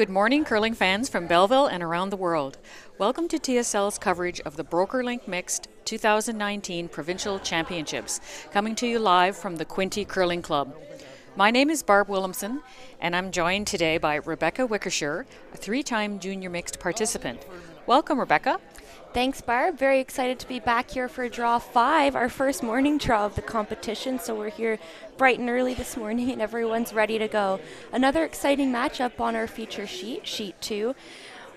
Good morning, curling fans from Belleville and around the world. Welcome to TSL's coverage of the BrokerLink Mixed 2019 Provincial Championships, coming to you live from the Quinte Curling Club. My name is Barb Williamson, and I'm joined today by Rebecca Wickersher, a three-time junior mixed participant. Welcome, Rebecca. Thanks, Barb. Very excited to be back here for Draw 5, our first morning draw of the competition. So we're here bright and early this morning and everyone's ready to go. Another exciting matchup on our feature sheet, Sheet 2.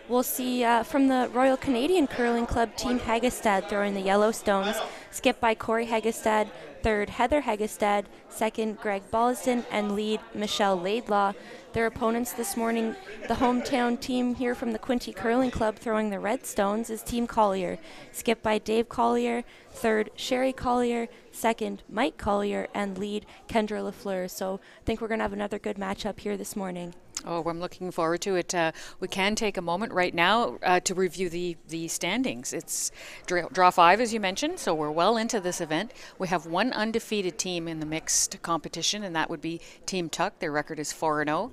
We'll see from the Royal Canadian Curling Club, Team HEGGESTAD throwing the Yellowstones, skipped by Corey HEGGESTAD, third Heather HEGGESTAD, second Greg Bolliston, and lead Michelle Laidlaw. Their opponents this morning, the hometown team here from the Quinte Curling Club throwing the Redstones, is Team Collier, skipped by Dave Collier, third Sherry Collier, second Mike Collier, and lead Kendra Lafleur. So I think we're going to have another good matchup here this morning. Oh, I'm looking forward to it. We can take a moment right now to review the standings. It's draw 5, as you mentioned, so we're well into this event. We have one undefeated team in the mixed competition, and that would be Team Tuck. Their record is 4-0.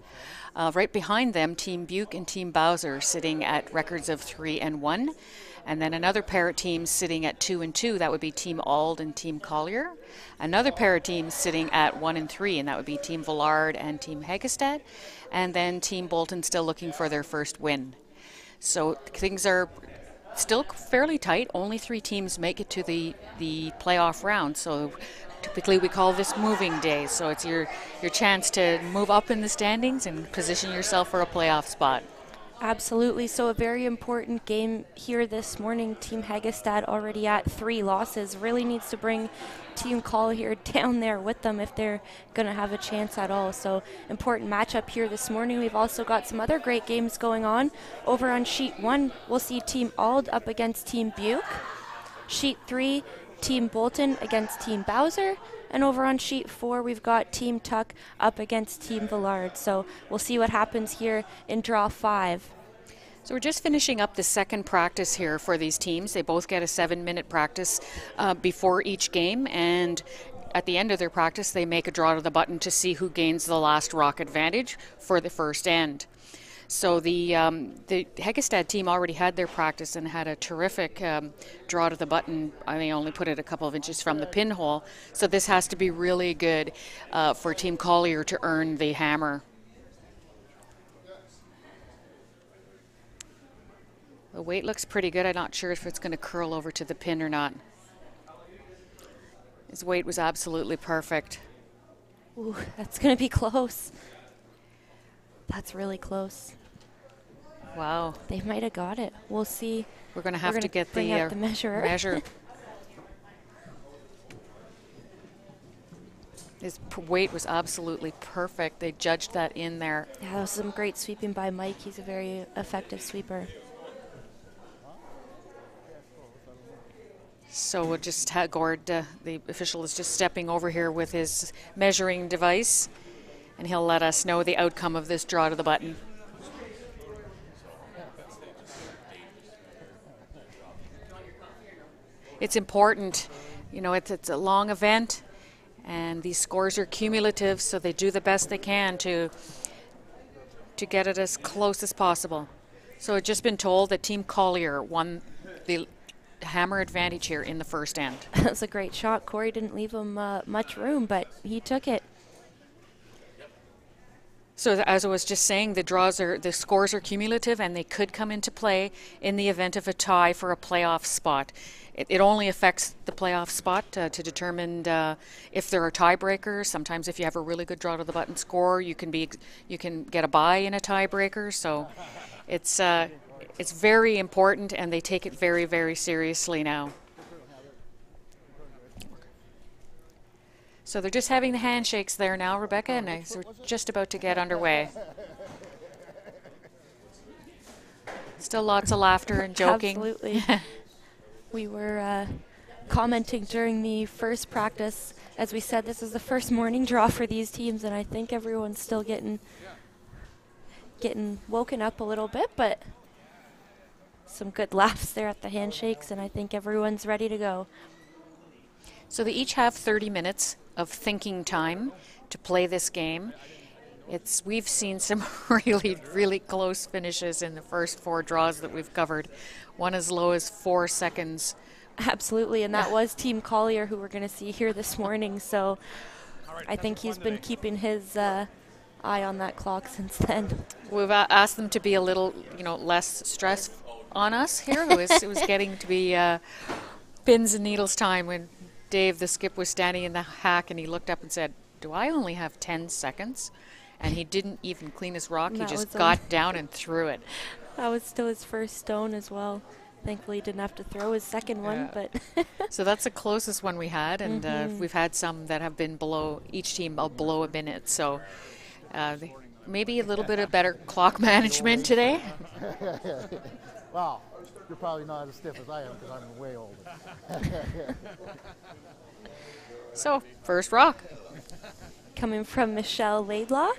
Right behind them, Team Buke and Team Bowser sitting at records of 3-1. And then another pair of teams sitting at 2-2, that would be Team Ald and Team Collier. Another pair of teams sitting at 1-3, and that would be Team Villard and Team HEGGESTAD. And then Team Bolton still looking for their first win. So things are still fairly tight. Only 3 teams make it to the playoff round. So typically we call this moving day. So it's your chance to move up in the standings and position yourself for a playoff spot. Absolutely. So a very important game here this morning. Team HEGGESTAD already at 3 losses. Really needs to bring Team Collier down there with them if they're going to have a chance at all. So important matchup here this morning. We've also got some other great games going on. Over on Sheet 1, we'll see Team Ald up against Team Buke. Sheet 3, Team Bolton against Team Bowser. And over on Sheet 4, we've got Team Tuck up against Team Villard. So we'll see what happens here in Draw 5. So we're just finishing up the second practice here for these teams. They both get a 7-minute practice before each game. And at the end of their practice, they make a draw to the button to see who gains the last rock advantage for the first end. So the HEGGESTAD team already had their practice and had a terrific draw to the button. They only put it a couple of inches from the pinhole. So this has to be really good for Team Collier to earn the hammer. The weight looks pretty good. I'm not sure if it's going to curl over to the pin or not. His weight was absolutely perfect. Ooh, that's going to be close. That's really close. Wow. They might have got it. We'll see. We're going to have to get the measure. His weight was absolutely perfect. They judged that in there. Yeah, that was some great sweeping by Mike. He's a very effective sweeper. So we'll just have Gord, the official, is just stepping over here with his measuring device, and he'll let us know the outcome of this draw to the button. It's important, you know, it's a long event, and these scores are cumulative, so they do the best they can to get it as close as possible. So I've just been told that Team Collier won the hammer advantage here in the first end. That was a great shot. Corey didn't leave him much room, but he took it. So as I was just saying, the scores are cumulative, and they could come into play in the event of a tie for a playoff spot. It only affects the playoff spot to determine if there are tiebreakers. Sometimes if you have a really good draw to the button score, you can get a bye in a tiebreaker. So it's very important, and they take it very, very seriously now. So they're just having the handshakes there now, Rebecca, and we're just about to get underway. Still lots of laughter and joking. Absolutely. We were commenting during the first practice. As we said, this is the first morning draw for these teams, and I think everyone's still getting woken up a little bit, but some good laughs there at the handshakes, and I think everyone's ready to go. So they each have 30 minutes of thinking time to play this game. we've seen some really close finishes in the first 4 draws that we've covered. One as low as 4 seconds. Absolutely, and that was Team Collier who we're going to see here this morning. So I think he's been keeping his eye on that clock since then. We've asked them to be a little, less stress on us here. It was getting to be pins and needles time when Dave, the skip, was standing in the hack and he looked up and said, "Do I only have 10 seconds?" And he didn't even clean his rock. He just got down and threw it. That was still his first stone as well. Thankfully, he didn't have to throw his second one. But so that's the closest one we had, and we've had some that have been below, each team below a minute. So maybe a little bit of better clock management today. Wow, you're probably not as stiff as I am because I'm way older. So, first rock. Coming from Michelle Laidlaw.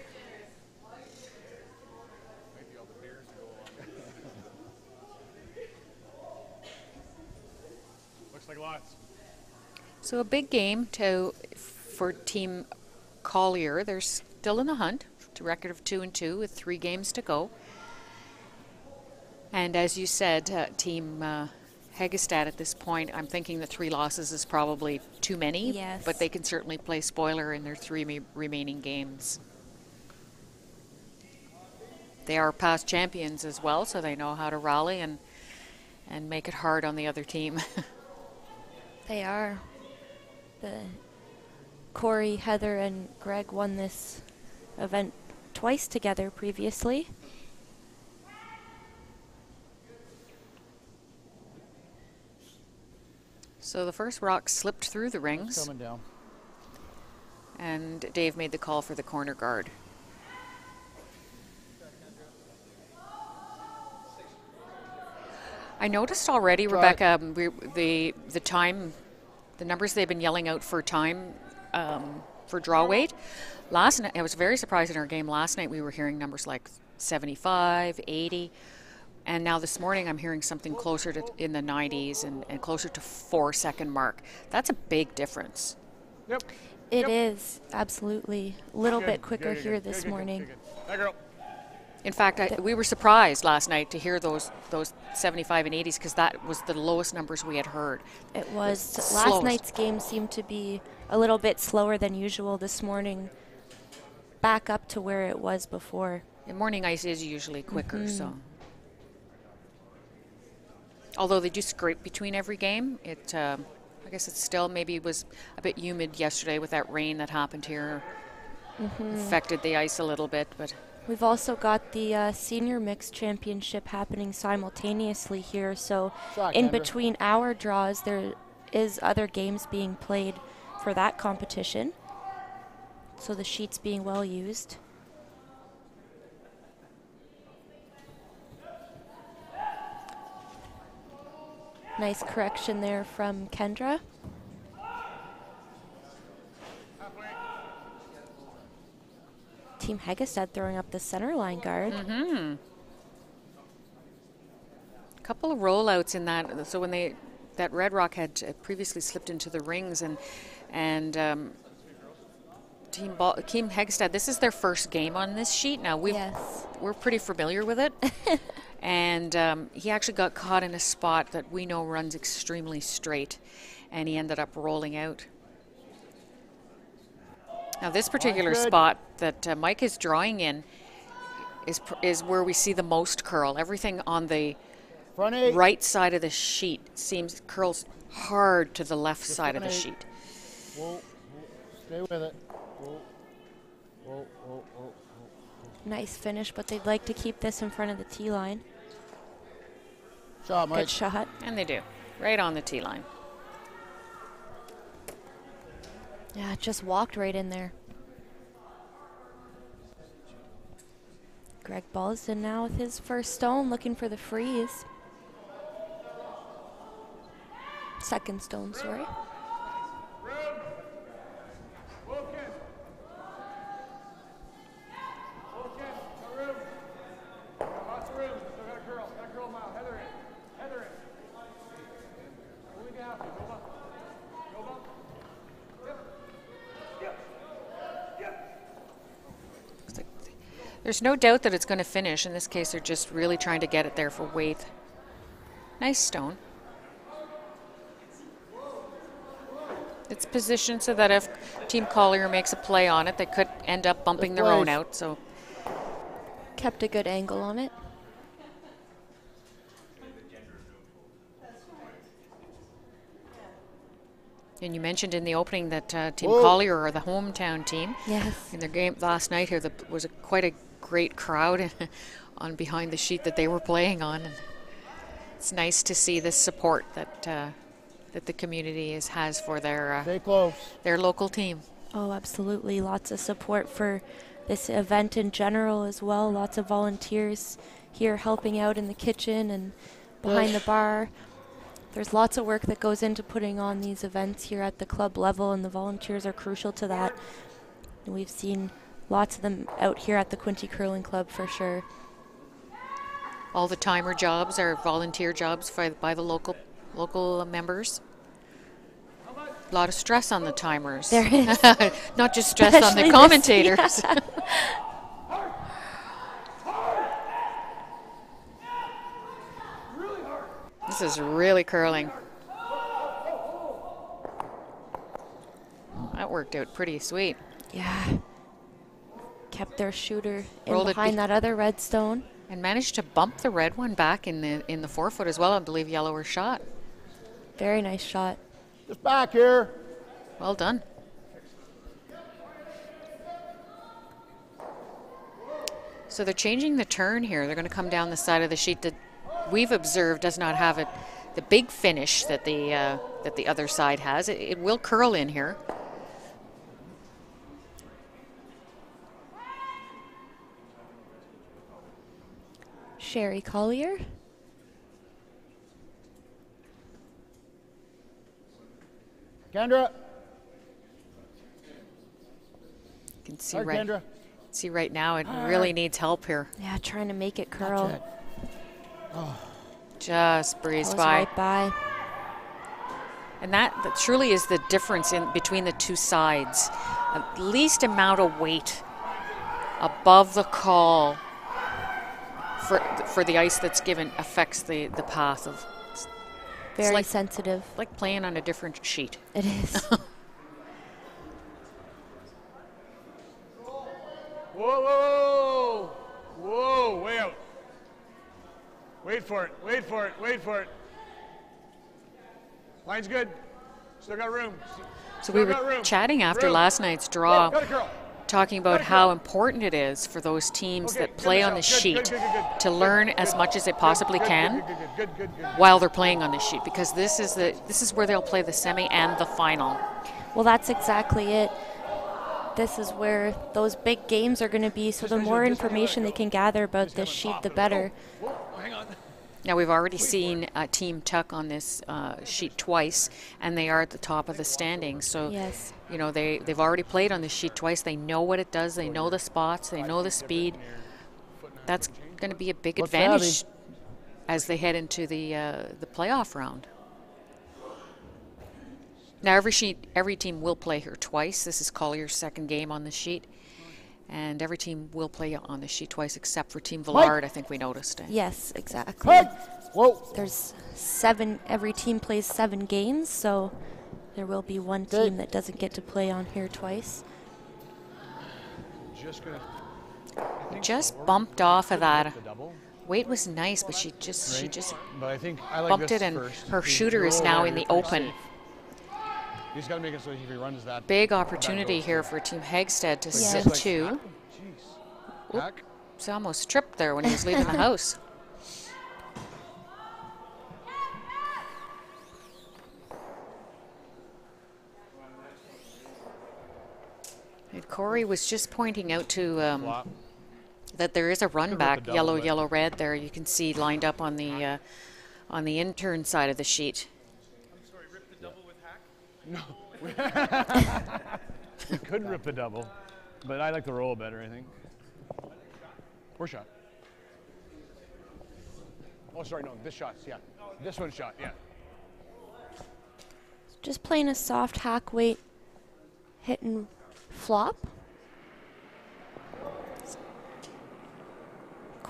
Looks like lots. So a big game for Team Collier. They're still in the hunt. To record of 2-2 with 3 games to go. And as you said, Team HEGGESTAD at this point, I'm thinking that 3 losses is probably too many. Yes. But they can certainly play spoiler in their 3 remaining games. They are past champions as well, so they know how to rally and make it hard on the other team. They are. Corey, Heather, and Greg won this event twice together previously. So the first rock slipped through the rings. It's coming down. And Dave made the call for the corner guard. I noticed already, Rebecca, the time, the numbers they've been yelling out for time for draw weight. Last night, I was very surprised in our game last night. We were hearing numbers like 75, 80. And now this morning I'm hearing something closer to in the 90s and closer to 4-second mark. That's a big difference. Yep. It is, absolutely. A little bit quicker here this morning. That girl. In fact, we were surprised last night to hear those 75 and 80s because that was the lowest numbers we had heard. It was. Slowest. Last night's game seemed to be a little bit slower than usual. This morning, back up to where it was before. And morning ice is usually quicker, so. Although they do scrape between every game, I guess it still maybe was a bit humid yesterday with that rain that happened here. Affected the ice a little bit, but. We've also got the Senior Mixed Championship happening simultaneously here, so in between our draws there is other games being played for that competition, so the sheet's being well used. Nice correction there from Kendra. Team HEGGESTAD throwing up the center line guard. A couple of rollouts in that. So when that Red Rock had previously slipped into the rings, and Team HEGGESTAD, this is their first game on this sheet. Now we're pretty familiar with it, and he actually got caught in a spot that we know runs extremely straight, and he ended up rolling out. Now this particular spot that Mike is drawing in is where we see the most curl. Everything on the right side of the sheet curls hard to the left side of the sheet. Whoa, stay with it. Whoa. Nice finish, but they'd like to keep this in front of the tee line. Shot, Mike. Good shot. And they do, right on the tee line. Yeah, just walked right in there. Greg Ballston now with his first stone, looking for the freeze. Second stone, sorry. There's no doubt that it's going to finish. In this case, they're just really trying to get it there for weight. Nice stone. It's positioned so that if Team Collier makes a play on it, they could end up bumping their own out. So kept a good angle on it. And you mentioned in the opening that Team Collier are the hometown team. Yes. In their game last night here, there was quite a great crowd on behind the sheet that they were playing on. And it's nice to see this support that that the community has for their local team. Oh, absolutely. Lots of support for this event in general as well. Lots of volunteers here helping out in the kitchen and behind the bar. There's lots of work that goes into putting on these events here at the club level, and the volunteers are crucial to that. And we've seen lots of them out here at the Quinte Curling Club for sure. All the timer jobs are volunteer jobs by the local members. A lot of stress on the timers. There is. Not just stress on the commentators. Yeah. This is really curling. That worked out pretty sweet. Yeah. Kept their shooter Rolled behind that other red stone. And managed to bump the red one back in the forefoot as well. I believe yellower shot. Very nice shot. Just back here. Well done. So they're changing the turn here. They're going to come down the side of the sheet that we've observed does not have the big finish that the other side has. It will curl in here. Sherry Collier. Kendra. You can see right now it really needs help here. Yeah, trying to make it curl. Just breezed by. Right by. And that truly is the difference between the two sides. The least amount of weight above the call for the ice that's given affects the path of. Very like, sensitive. Like playing on a different sheet. It is. Whoa, whoa, whoa, way out. Wait for it, wait for it, wait for it. Line's good. Still got room. So we were chatting after last night's draw, talking about how important it is for those teams that play on the sheet to learn as much as they possibly can while they're playing on the sheet, because this is where they'll play the semi and the final. Well, that's exactly it. This is where those big games are going to be, so the more information they can gather about this sheet, the better. Now, we've already seen Team Tuck on this sheet twice, and they are at the top of the standings. So, yes, you know, they've already played on this sheet twice. They know what it does. They know the spots. They know the speed. That's going to be a big advantage as they head into the playoff round. Now, every team will play here twice. This is Collier's second game on the sheet. And every team will play on the sheet twice except for Team Villard, I think we noticed. Yes, exactly. Whoa. There's 7, every team plays 7 games, so there will be one team that doesn't get to play on here twice. Just bumped off of that. Weight was nice, but she just bumped it, and her shooter is now in the open. He's got to make it so if he runs that. Big opportunity here for Team HEGGESTAD to sit 2. He almost tripped there when he was leaving the house. And Corey was just pointing out to that there is a run back, yellow, yellow, red there. You can see lined up on the intern side of the sheet. No. We could rip the double, but I like the roll better, I think. Poor shot. Oh, sorry, no, this shot's, yeah. This one's shot, yeah. Just playing a soft hack weight, hit and flop.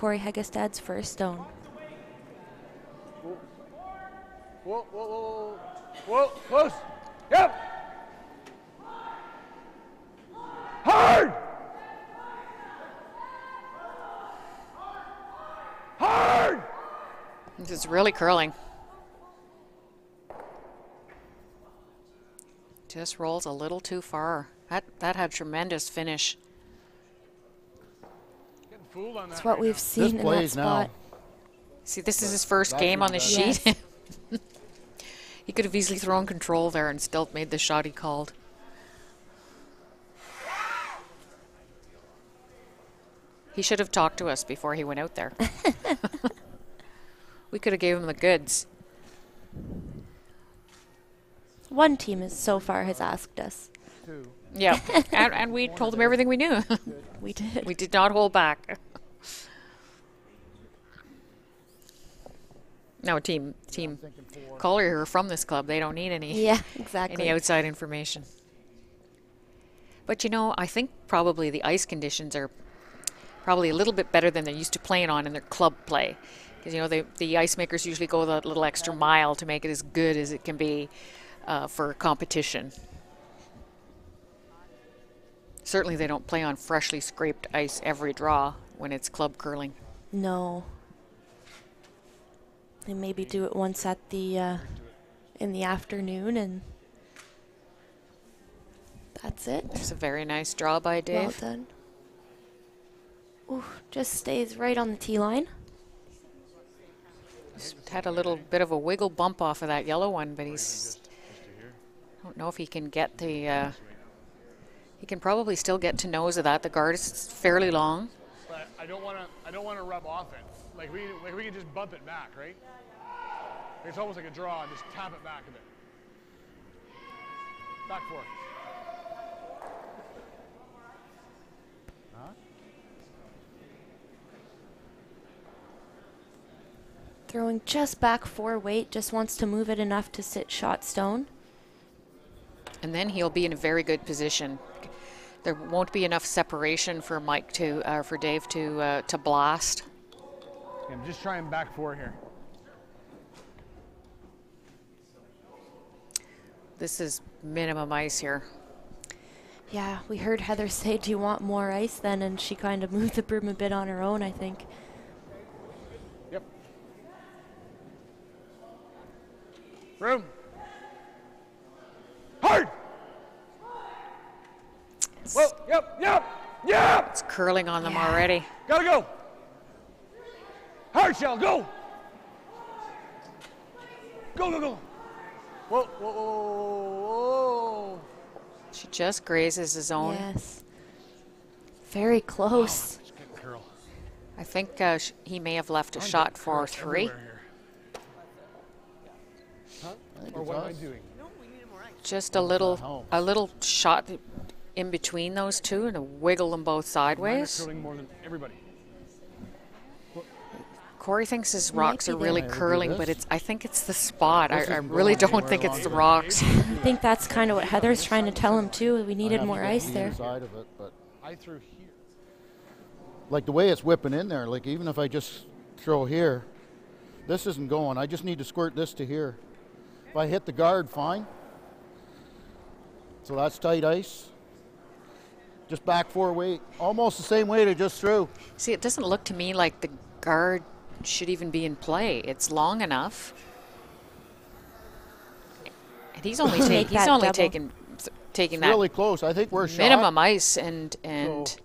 Corey Heggestad's first stone. Whoa, whoa, whoa, whoa, close. Yep. Hard. Hard. This is really curling. Just rolls a little too far. That had tremendous finish. Getting fooled on that. That's what we've seen in that spot. See, this is his first game on the sheet. Yes. He could have easily thrown control there and still made the shot he called. He should have talked to us before he went out there. We could have gave him the goods. One team is so far has asked us. Yeah, and we told him everything we knew. We did. We did not hold back. No, team Collier are from this club. They don't need any exactly. any outside information. But you know, I think probably the ice conditions are probably a little bit better than they're used to playing on in their club play. Because, you know, the ice makers usually go that little extra mile to make it as good as it can be for competition. Certainly they don't play on freshly scraped ice every draw when it's club curling. No. They maybe do it once at the in the afternoon, and that's it. It's a very nice draw by Dave. Well done. Ooh, just stays right on the tee line. He's had a little bit of a wiggle bump off of that yellow one, but he's... I don't know if he can get the... he can probably still get to nose of that. The guard is fairly long. But I don't want to rub off it. Like we can just bump it back, right? It's almost like a draw. Just tap it back a bit. Back four. Throwing just back 4 weight, just wants to move it enough to sit shot stone. And then he'll be in a very good position. There won't be enough separation for Mike for Dave to blast. Yeah, I'm just trying back four here. This is minimum ice here. Yeah, we heard Heather say, do you want more ice then? And she kind of moved the broom a bit on her own, I think. Yep. Room. Hard. Whoa, yep. It's curling on them already. Gotta go. Hard shell, go. Go. Whoa. She just grazes his own. Yes. Very close. It's getting curl. I think he may have left a shot for 3. Or what am I doing? Just a little shot in between those two and a wiggle them both sideways. Curling more than everybody. Corey thinks his rocks are really there. curling, but I think it's the spot. I really don't think it's the rocks. I think that's kind of what Heather's trying to tell him too. We needed more ice there. Side of it, but I threw here. like the way it's whipping in there, like even if I just throw here, this isn't going. I just need to squirt this to here. If I hit the guard, fine. So that's tight ice. Just back 4 weight. Almost the same weight I just threw. See, it doesn't look to me like the guard should even be in play. It's long enough. And he's only taking that Really close. I think we're shot. minimum ice and So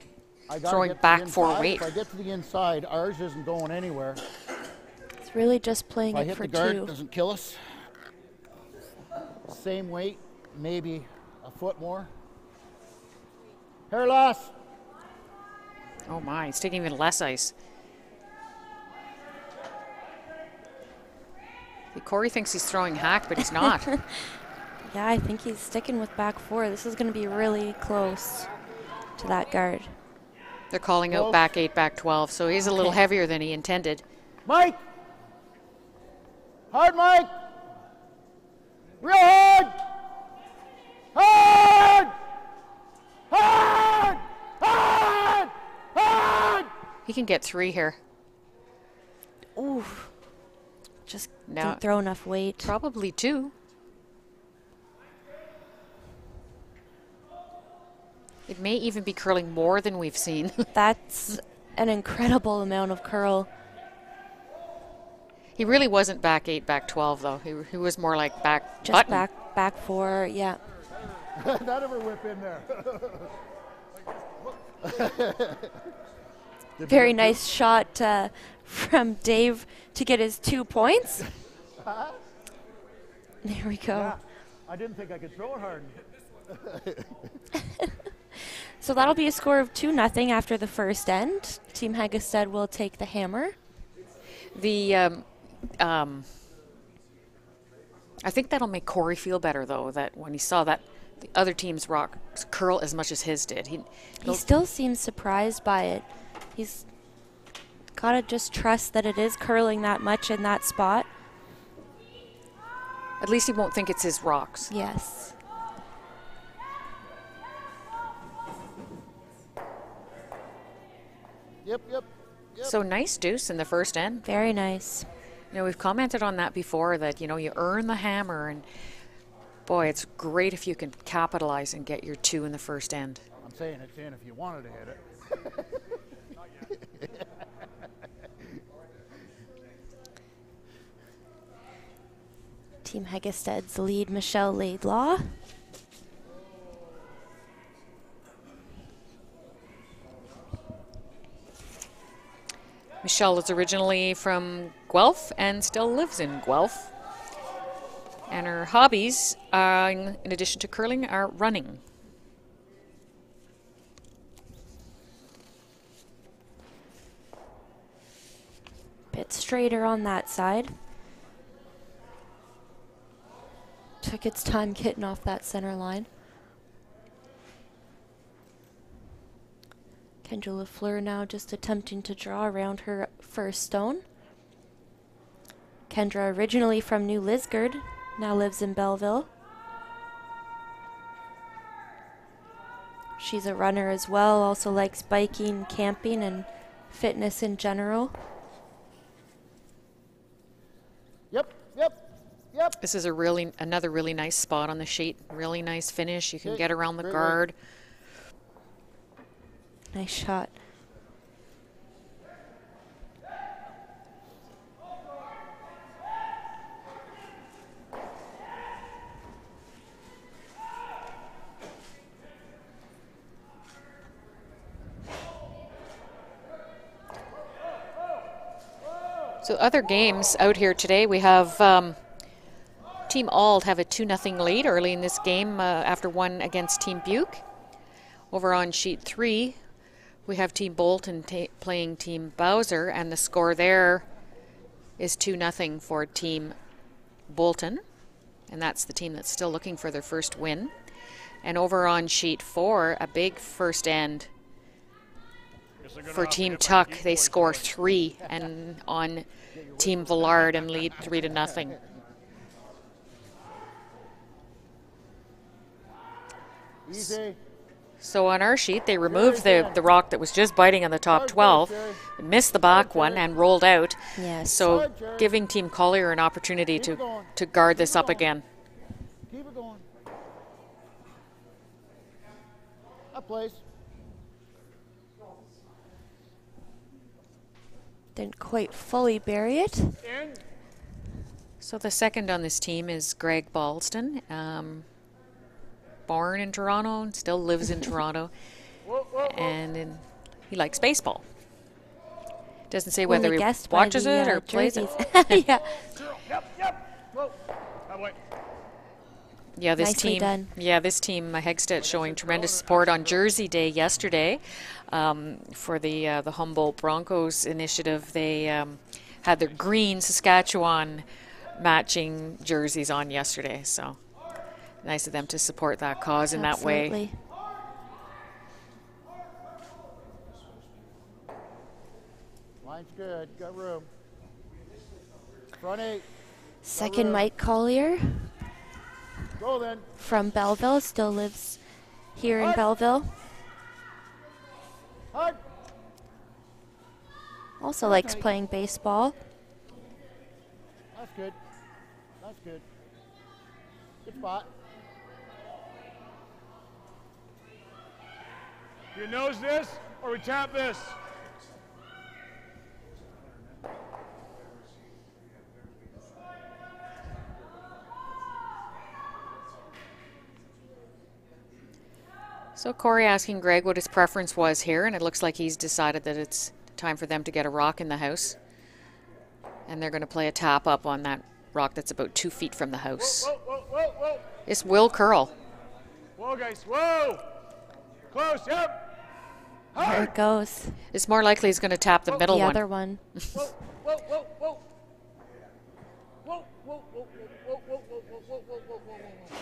I gotta throwing get to the back 4 inside. weight. If I get to the inside, ours isn't going anywhere. It's really just playing If I it hit for the guard, it 2. doesn't kill us. Same weight, maybe a foot more. Hair loss. oh my, he's taking even less ice. See, Corey thinks he's throwing hack, but he's not. Yeah, I think he's sticking with back 4. This is going to be really close to that guard. They're calling out back 8, back 12, so he's a little heavier than he intended. Mike! Hard, Mike! Real hard! Hard! Hard! Hard! Hard! He can get 3 here. Ooh. Just Now- didn't throw enough weight. Probably 2. It may even be curling more than we've seen. That's an incredible amount of curl. He really wasn't back 8, back 12, though. He was more like back Just button. back 4, yeah. Not ever whip in there. Very nice shot from Dave to get his 2 points. There we go. Yeah, I didn't think I could throw it hard. So that'll be a score of 2-0 after the first end. Team Heggestad will take the hammer. The I think that'll make Corey feel better, though, that when he saw that the other team's rock curl as much as his did. He still seems surprised by it. He's got to just trust that it is curling that much in that spot. At least he won't think it's his rocks. Yes. Yep. So nice deuce in the first end. Very nice. You know, we've commented on that before, that, you know, you earn the hammer, and boy, it's great if you can capitalize and get your 2 in the first end. I'm saying it's in if you wanted to hit it. Team Heggestad's lead, Michelle Laidlaw. Michelle is originally from Guelph and still lives in Guelph. And her hobbies, in addition to curling, are running. Bit straighter on that side. Took its time getting off that center line. Kendra Lafleur now just attempting to draw around her first stone. Kendra, originally from New Lisgard, now lives in Belleville. She's a runner as well, also likes biking, camping, and fitness in general. Yep. This is another really nice spot on the sheet. Really nice finish. You can get around the Great, guard. Nice shot. So other games out here today, we have Team Ald have a 2-0 lead early in this game after one against Team Buke. Over on sheet 3, we have Team Bolton playing Team Bowser, and the score there is 2-0 for Team Bolton, and that's the team that's still looking for their first win. And over on sheet 4, a big first end for Team Tuck. They score 3, and on Team Villard and lead 3-0. Easy. So on our sheet, they removed the rock that was just biting on the top 12, missed the back one, and rolled out. Yes. So giving Team Collier an opportunity to guard this up again. Keep it going. Up, place. Didn't quite fully bury it. So the second on this team is Greg Ballston. Born in Toronto and still lives in Toronto. And he likes baseball. Doesn't say whether he watches it or plays it. Yeah. Yeah, this Nicely team. done. Yeah, this team, Heggestad, showing tremendous support on Jersey Day yesterday for the Humboldt Broncos initiative. They had their green Saskatchewan matching jerseys on yesterday. So nice of them to support that cause in that way. Absolutely. Line's good. Got room. Front 8. Second, Mike Collier Go then. from Belleville, still lives here in Belleville. Hug. Also likes playing baseball. good. That's good. Good spot. You nose this, or we tap this. So Corey asking Greg what his preference was here, and it looks like he's decided that it's time for them to get a rock in the house. And they're going to play a tap up on that rock that's about 2 feet from the house. Whoa, whoa, whoa, whoa, whoa. This will curl. Whoa, guys, whoa. Close, yep. There it goes. It's more likely he's going to tap the middle The one. other one. Whoa, whoa, whoa, whoa. Whoa, whoa, whoa, whoa, whoa, whoa, whoa, whoa, whoa, whoa, whoa.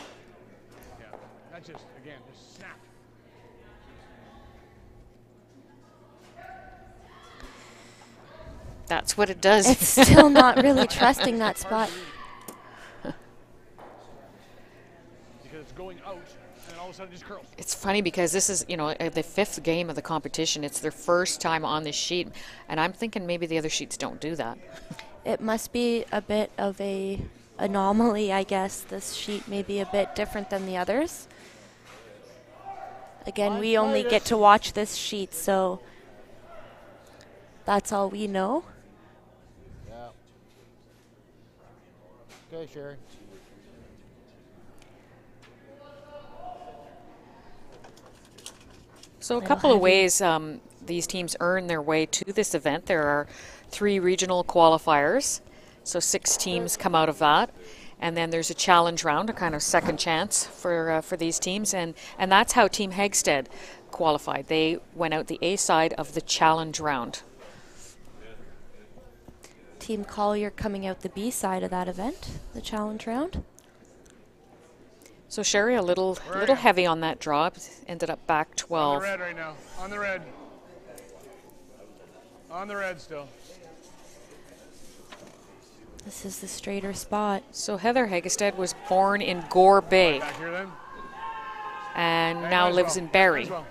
Yeah, that just, again, just snapped. That's what it does. It's still not really trusting that spot. Because it's going out, and then all of a sudden it just curls. It's funny because this is, you know, the 5th game of the competition. It's their first time on this sheet, and I'm thinking maybe the other sheets don't do that. It must be a bit of a anomaly, I guess. This sheet may be a bit different than the others. Again, we only get to watch this sheet, so that's all we know. Yeah. Okay, Sherry. So a couple of ways these teams earn their way to this event. There are 3 regional qualifiers, so 6 teams come out of that. And then there's a challenge round, a kind of second chance for these teams. And that's how Team HEGGESTAD qualified. They went out the A side of the challenge round. Team Collier coming out the B side of that event, the challenge round. So Sherry, a little heavy on that draw. Ended up back 12. On the red right now. On the red. On the red still. This is the straighter spot. So Heather HEGGESTAD was born in Gore Bay Back here then. and Okay, now might as lives well. in Barrie. Might as well.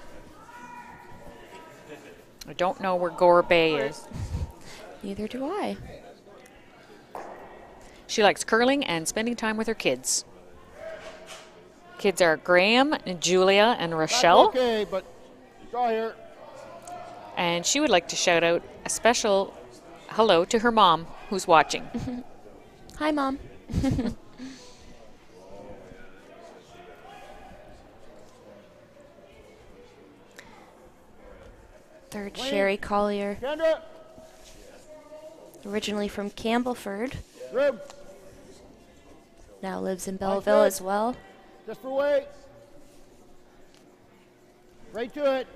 I don't know where Gore Bay is. Neither do I. She likes curling and spending time with her kids. Kids are Graham, Julia, and Rochelle. That's okay, but draw here. And she would like to shout out a special hello to her mom who's watching. Hi, Mom. Third, Sherry Collier, Kendra. originally from Campbellford, Rib. now lives in Belleville as well. Just for weight. Right to it.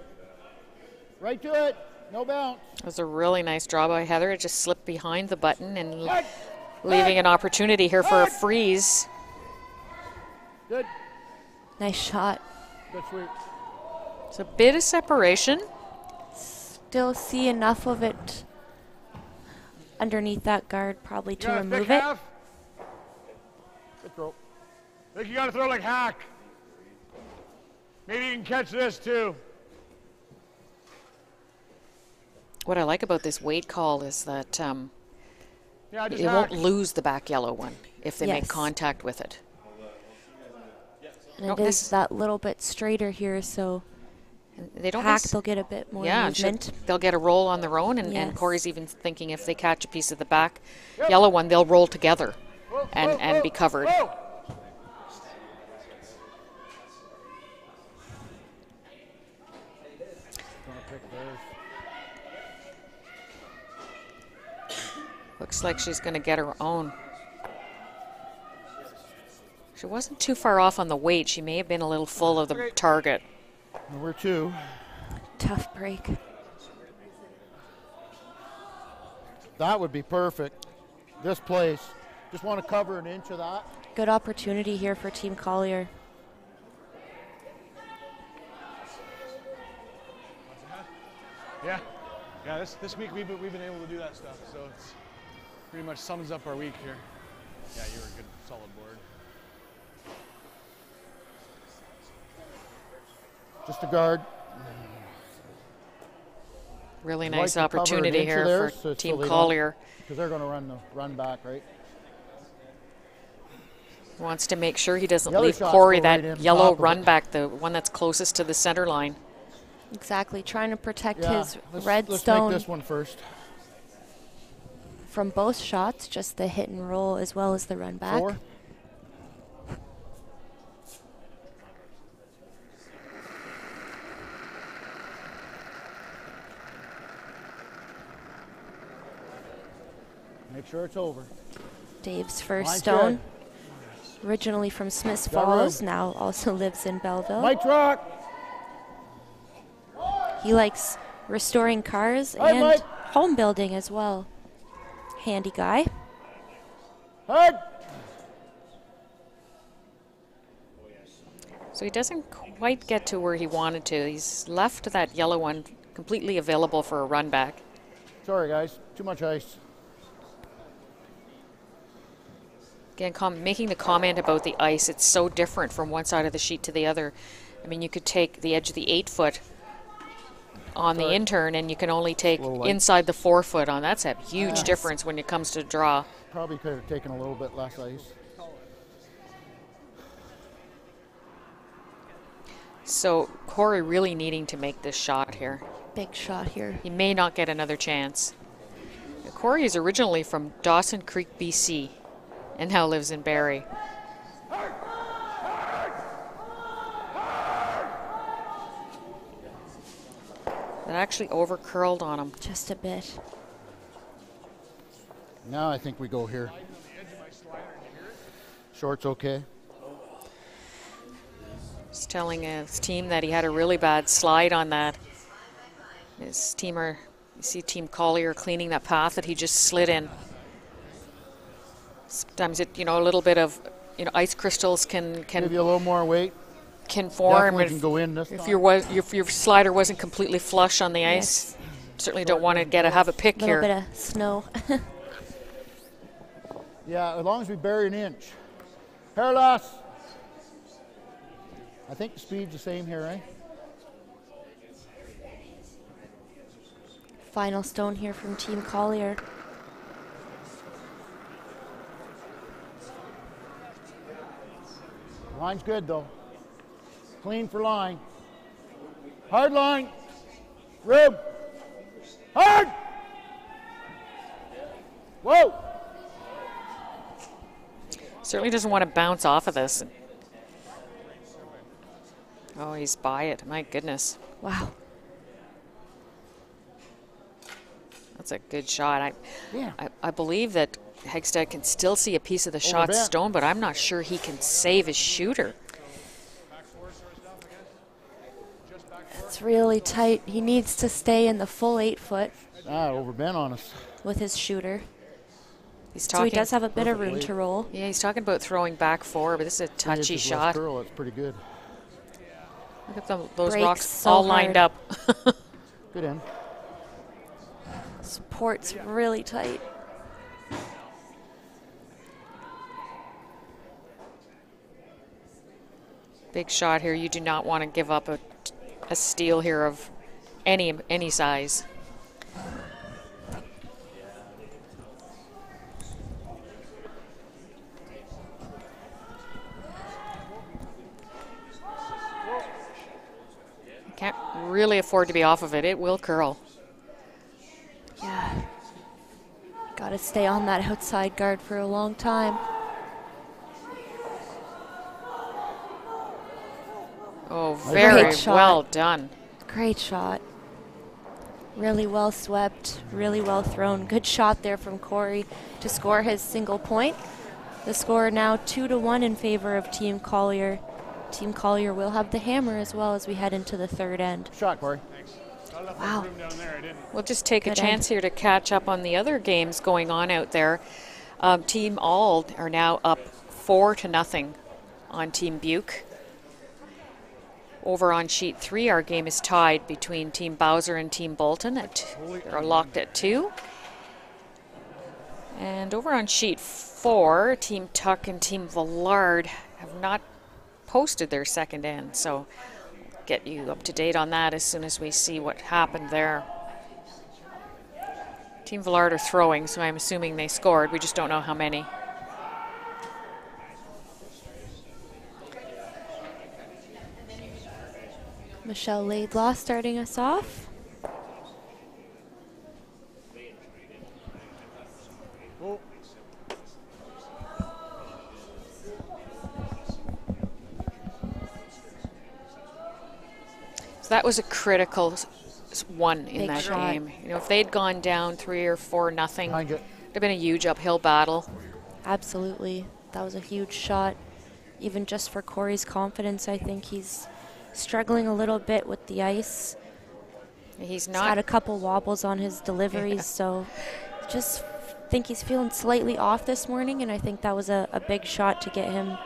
Right to it. No bounce. That was a really nice draw by Heather. It just slipped behind the button and Good. leaving an opportunity here for a freeze. Good. Nice shot. Good sweep. It's a bit of separation. Still see enough of it underneath that guard probably to You got a remove thick it. half? Good throw. I think you got to throw like hack. Maybe you can catch this too. What I like about this weight call is that Yeah, just it hack. won't lose the back yellow one if they make Yes. contact with it. And Don't it is necess- that little bit straighter here, so And they don't hack, nec- they'll get a bit more yeah, and movement. they'll get a roll on their own, and Yes. Corey's even thinking if they catch a piece of the back yellow one, they'll roll together Whoa, and, whoa, and whoa, be covered. whoa. Gonna pick theirs. Looks like she's going to get her own. She wasn't too far off on the weight. She may have been a little full of the target. Number 2. Tough break. That would be perfect. This place. Just want to cover an inch of that. Good opportunity here for Team Collier. Yeah, yeah. This week we've been able to do that stuff, so it's pretty much sums up our week here. Yeah, you were a good, solid board. Just a guard. Really I'd nice like to cover an opportunity inch of here theirs for so Team they don't- Collier. Because they're going to run back, right? Wants to make sure he doesn't The other leave shots Corey go that right in yellow top of run it. back, the one that's closest to the center line. Exactly, trying to protect Yeah, his let's red make stone this one first. from both shots, just the hit and roll as well as the run back. 4. Make sure it's over. Dave's first Line's stone, originally from Smiths Got Falls, room. now also lives in Belleville. Mike's rock. He likes restoring cars Hi, and Mike. home building as well. Handy guy. Hard. So he doesn't quite get to where he wanted to. He's left that yellow one completely available for a run back. Sorry, guys. Too much ice. Again, making the comment about the ice, it's so different from one side of the sheet to the other. I mean, you could take the edge of the 8-foot on the intern, and you can only take Slow light. inside the 4-foot on. That's a huge Yes. difference when it comes to draw. Probably could have taken a little bit less ice. So Corey really needing to make this shot here. Big shot here. He may not get another chance. Corey is originally from Dawson Creek, BC, and now lives in Barrie. That actually over curled on him. Just a bit. Now I think we go here. Short's okay. He's telling his team that he had a really bad slide on that. His teamer, you see Team Collier cleaning that path that he just slid in. Sometimes it, a little bit of, ice crystals can Give you a little more weight. form. Definitely can go in this If time. if your slider wasn't completely flush on the ice, certainly don't want to have a pick A little here. bit of snow. Yeah, as long as we bury an inch. Hair loss. I think the speed's the same here, eh? Final stone here from Team Collier. Line's good though. Clean for line. Hard line. Rib. Hard. Whoa. Certainly doesn't want to bounce off of this. Oh, he's by it. My goodness. Wow. That's a good shot. Yeah. I believe that Heggestad can still see a piece of the shot Overbent. stone, but I'm not sure he can save his shooter. It's really tight. He needs to stay in the full 8-foot Overbent on us. with his shooter. He's So talking. he does have a bit of room perfectly. to roll. Yeah, he's talking about throwing back 4, but this is a 3 touchy inches less shot. curl, that's pretty good. Look at those Breaks rocks so all lined hard. up. Good end. Support's really tight. Big shot here. You do not want to give up a steal here of any size. You can't really afford to be off of it. It will curl. Yeah. Got to stay on that outside guard for a long time. Oh, very Great shot. well done. Great shot. Really well swept, really well thrown. Good shot there from Corey to score his single point. The score now 2-1 in favor of Team Collier. Team Collier will have the hammer as well as we head into the third end. Shot, Corey. Wow. We'll just take a Good chance here to catch up on the other games going on out there. Team Ald are now up 4-0 on Team Buke. Over on sheet 3, our game is tied between Team Bowser and Team Bolton. They're locked at 2. And over on sheet 4, Team Tuck and Team Villard have not posted their second end, so get you up to date on that as soon as we see what happened there. Team Villard are throwing, so I'm assuming they scored. We just don't know how many. Michelle Laidlaw starting us off. Oh. So that was a critical one in Big that shot. game. You know, if they'd gone down 3 or 4 nothing, Behind you. it'd have been a huge uphill battle. Absolutely. That was a huge shot. Even just for Corey's confidence, I think he's struggling a little bit with the ice. He's He's not had a couple wobbles on his deliveries, so just think he's feeling slightly off this morning, and I think that was a big shot to get him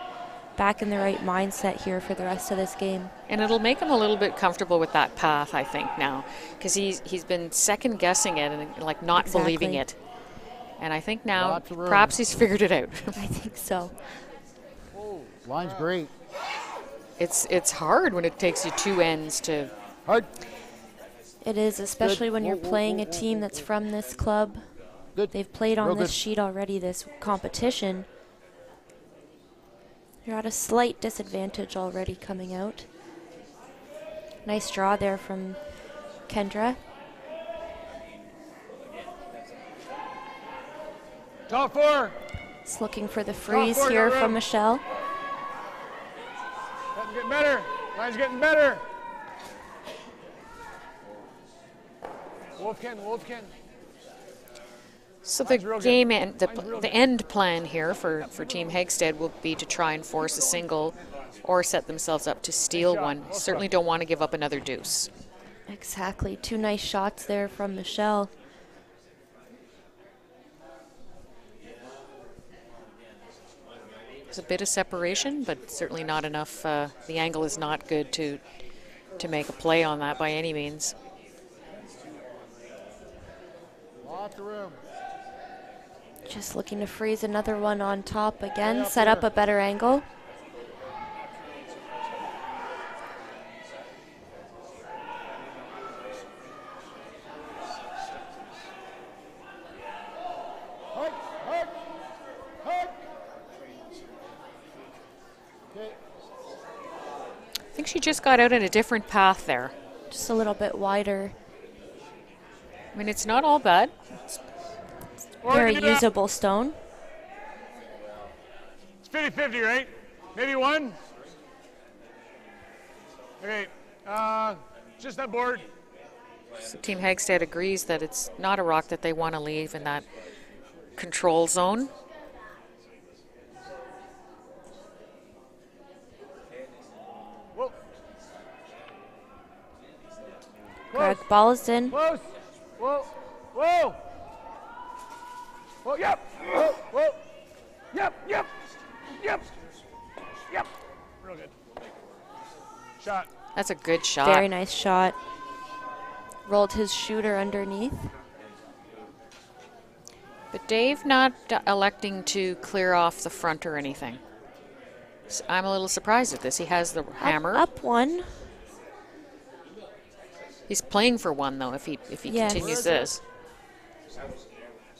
back in the right mindset here for the rest of this game. And it'll make him a little bit comfortable with that path, I think, now. Because he's been second guessing it and like not believing it. And I think now Lots of room. perhaps he's figured it out. I think so. Line's great. It's hard when it takes you 2 ends to. Hard. It is, especially when you're Whoa, whoa, playing a whoa, team that's from this club. Good. They've played on Real this good. sheet already this competition. You're at a slight disadvantage already coming out. Nice draw there from Kendra. Top 4. Just looking for the freeze forward, here got from room. Michelle. Line's getting better. Line's getting better. Wolfkin. So the Line's real good. game end, Line's real the good. end plan here for Team Heggsted will be to try and force a single or set themselves up to steal shot. one. Well Certainly don't want to give up another deuce. Exactly. 2 nice shots there from Michelle. There's a bit of separation, but certainly not enough. The angle is not good to make a play on that by any means. Lots of room. Just looking to freeze another one on top again, up set up here. a better angle. Hard. Okay. I think she just got out in a different path there. Just a little bit wider. I mean, it's not all bad. Very usable stone. It's 50-50, right? Maybe 1. Okay. Just that board. So Team Heggsted agrees that it's not a rock that they want to leave in that control zone. Whoa. Greg, ball is in. Close. Whoa. Whoa. Whoa. Yep. Whoa. Whoa. Yep. Yep. Yep. Yep. Real good. Shot. That's a good shot. Very nice shot. Rolled his shooter underneath. But Dave not electing to clear off the front or anything. So I'm a little surprised at this. He has the hammer. Up 1. He's playing for 1 though if he Yes. continues this.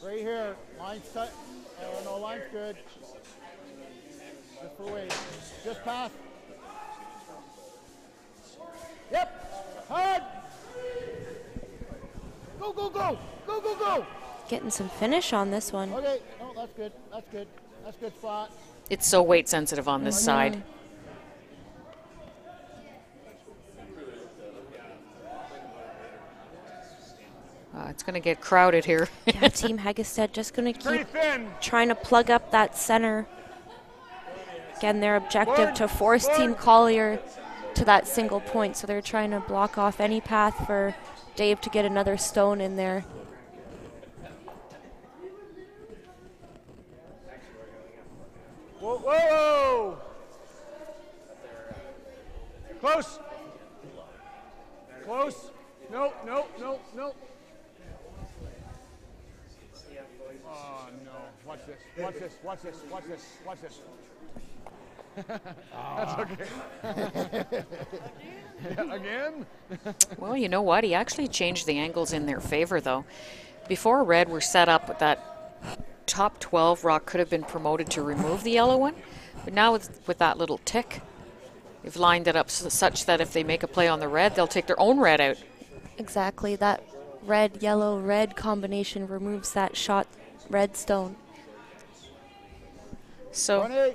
Right here. Line's tight. No, line's good. Just for weight. Just pass. Yep. Hard. Go, go, go. Go, go, go. Getting some finish on this one. Okay. No, that's good. That's good. That's good spot. It's so weight sensitive on this side. It's going to get crowded here. Yeah, Team Heggestad just going to Pretty keep thin. trying to plug up that center. Again, their objective Forward, to force Team forward. Collier to that single point. So they're trying to block off any path for Dave to get another stone in there. Whoa. Whoa. Close. Close. No. No. No. No. Oh no! Watch this! Watch this! Watch this! Watch this! Watch this! That's okay. Yeah, again? Well, you know what? He actually changed the angles in their favor, though. Before Red were set up with that top 12 rock could have been promoted to remove the yellow one, but now with that little tick, They've lined it up such that if they make a play on the red, they'll take their own red out. Exactly. That red, yellow, red combination removes that shot red stone. So 20.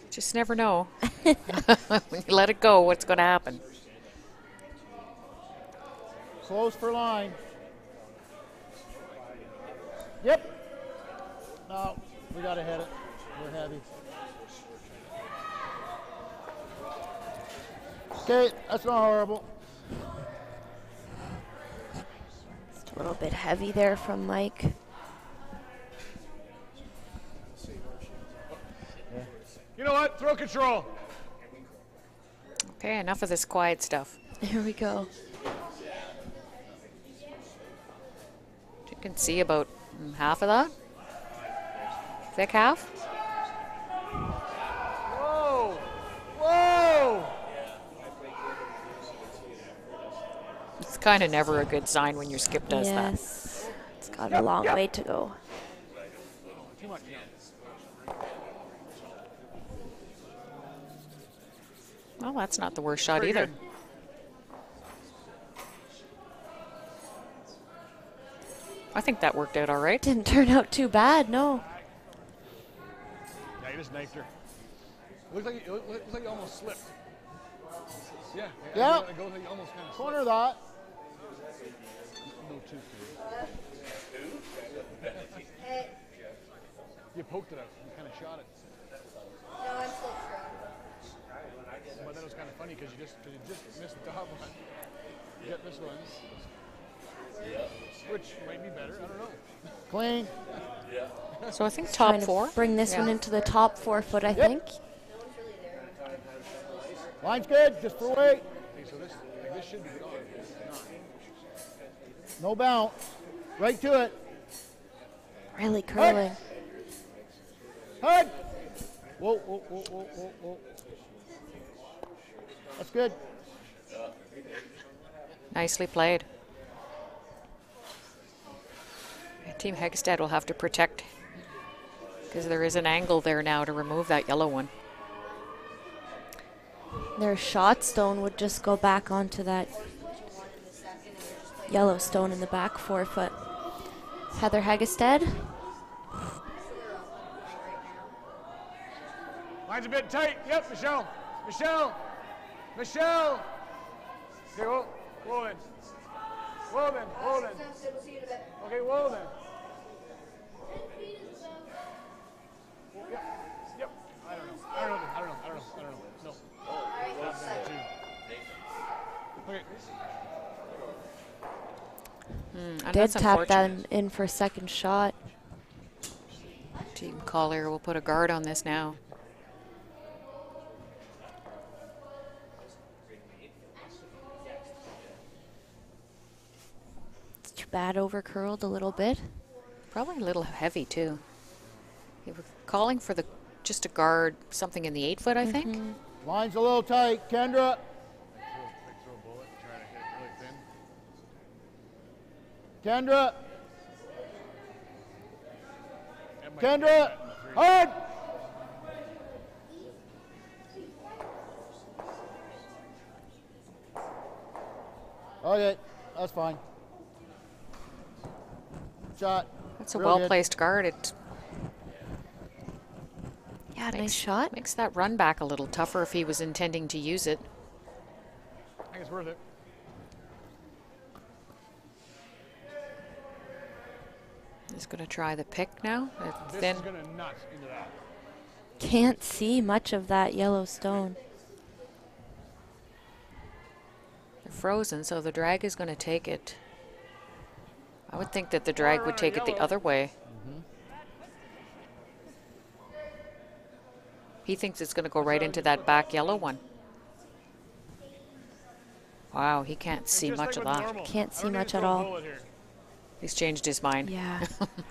just never know. When you let it go, what's going to happen? Close for line. Yep. No, we got to hit it. We're heavy. Okay, that's not horrible. Just a little bit heavy there from Mike. You know what? Throw control. Okay, enough of this quiet stuff. Here we go. You can see about half of that. Thick half. Whoa! Whoa! It's kind of never a good sign when your skip does that. Yes. It's got a long way to go. Too much. Well, that's not the worst shot Pretty either. good. I think that worked out all right. Didn't turn out too bad, no. Yeah, you just knifed her. It looks like you almost slipped. Yeah. Yeah. It goes like you almost kind of Corner that. No tooth. You poked it out. You kind of shot it. No, I'm still strong. But then it was kind of funny because you just missed the top one. You get this one, which might be better. I don't know. Clean. So I think Trying top to four. bring this one into the top 4 foot, I think. Line's good, just for weight. Okay, so this should be gone. It's not. No bounce. Right to it. Really curling. Head. Whoa, whoa, whoa, whoa, whoa, whoa. That's good. Nicely played. Team Heggestad will have to protect because there is an angle there now to remove that yellow one. Their shot stone would just go back onto that yellow stone in the back 4 foot. Heather Heggestad. Line's a bit tight. Yep, Michelle. Michelle. Michelle. Okay, whoa then. Whoa then. Whoa then. Okay, whoa then. Yep. I don't know. No. Okay. And Did that's tap that unfortunate. in for a second shot. Team Collier will put a guard on this now. It's too bad over curled a little bit. Probably a little heavy too. They were calling for just a guard, something in the 8 foot, I think. Line's a little tight. Kendra. Throw a bullet, try to hit it really thin. Kendra. That might Kendra. be that. Hard. Okay, that's fine. Shot. That's a Real good. well-placed guard. It Yeah, nice shot. makes that run back a little tougher if he was intending to use it. I think it's worth it. He's going to try the pick now. This Then is going to nut into that. Can't see much of that yellow stone. they're frozen, so the drag is going to take it. I would think that the drag would take it the other way. He thinks it's going to go right into that back yellow one. Wow, he can't see Just much like of with that. normal. Can't I see don't need much to at throw a all. bullet here. He's changed his mind. Yeah,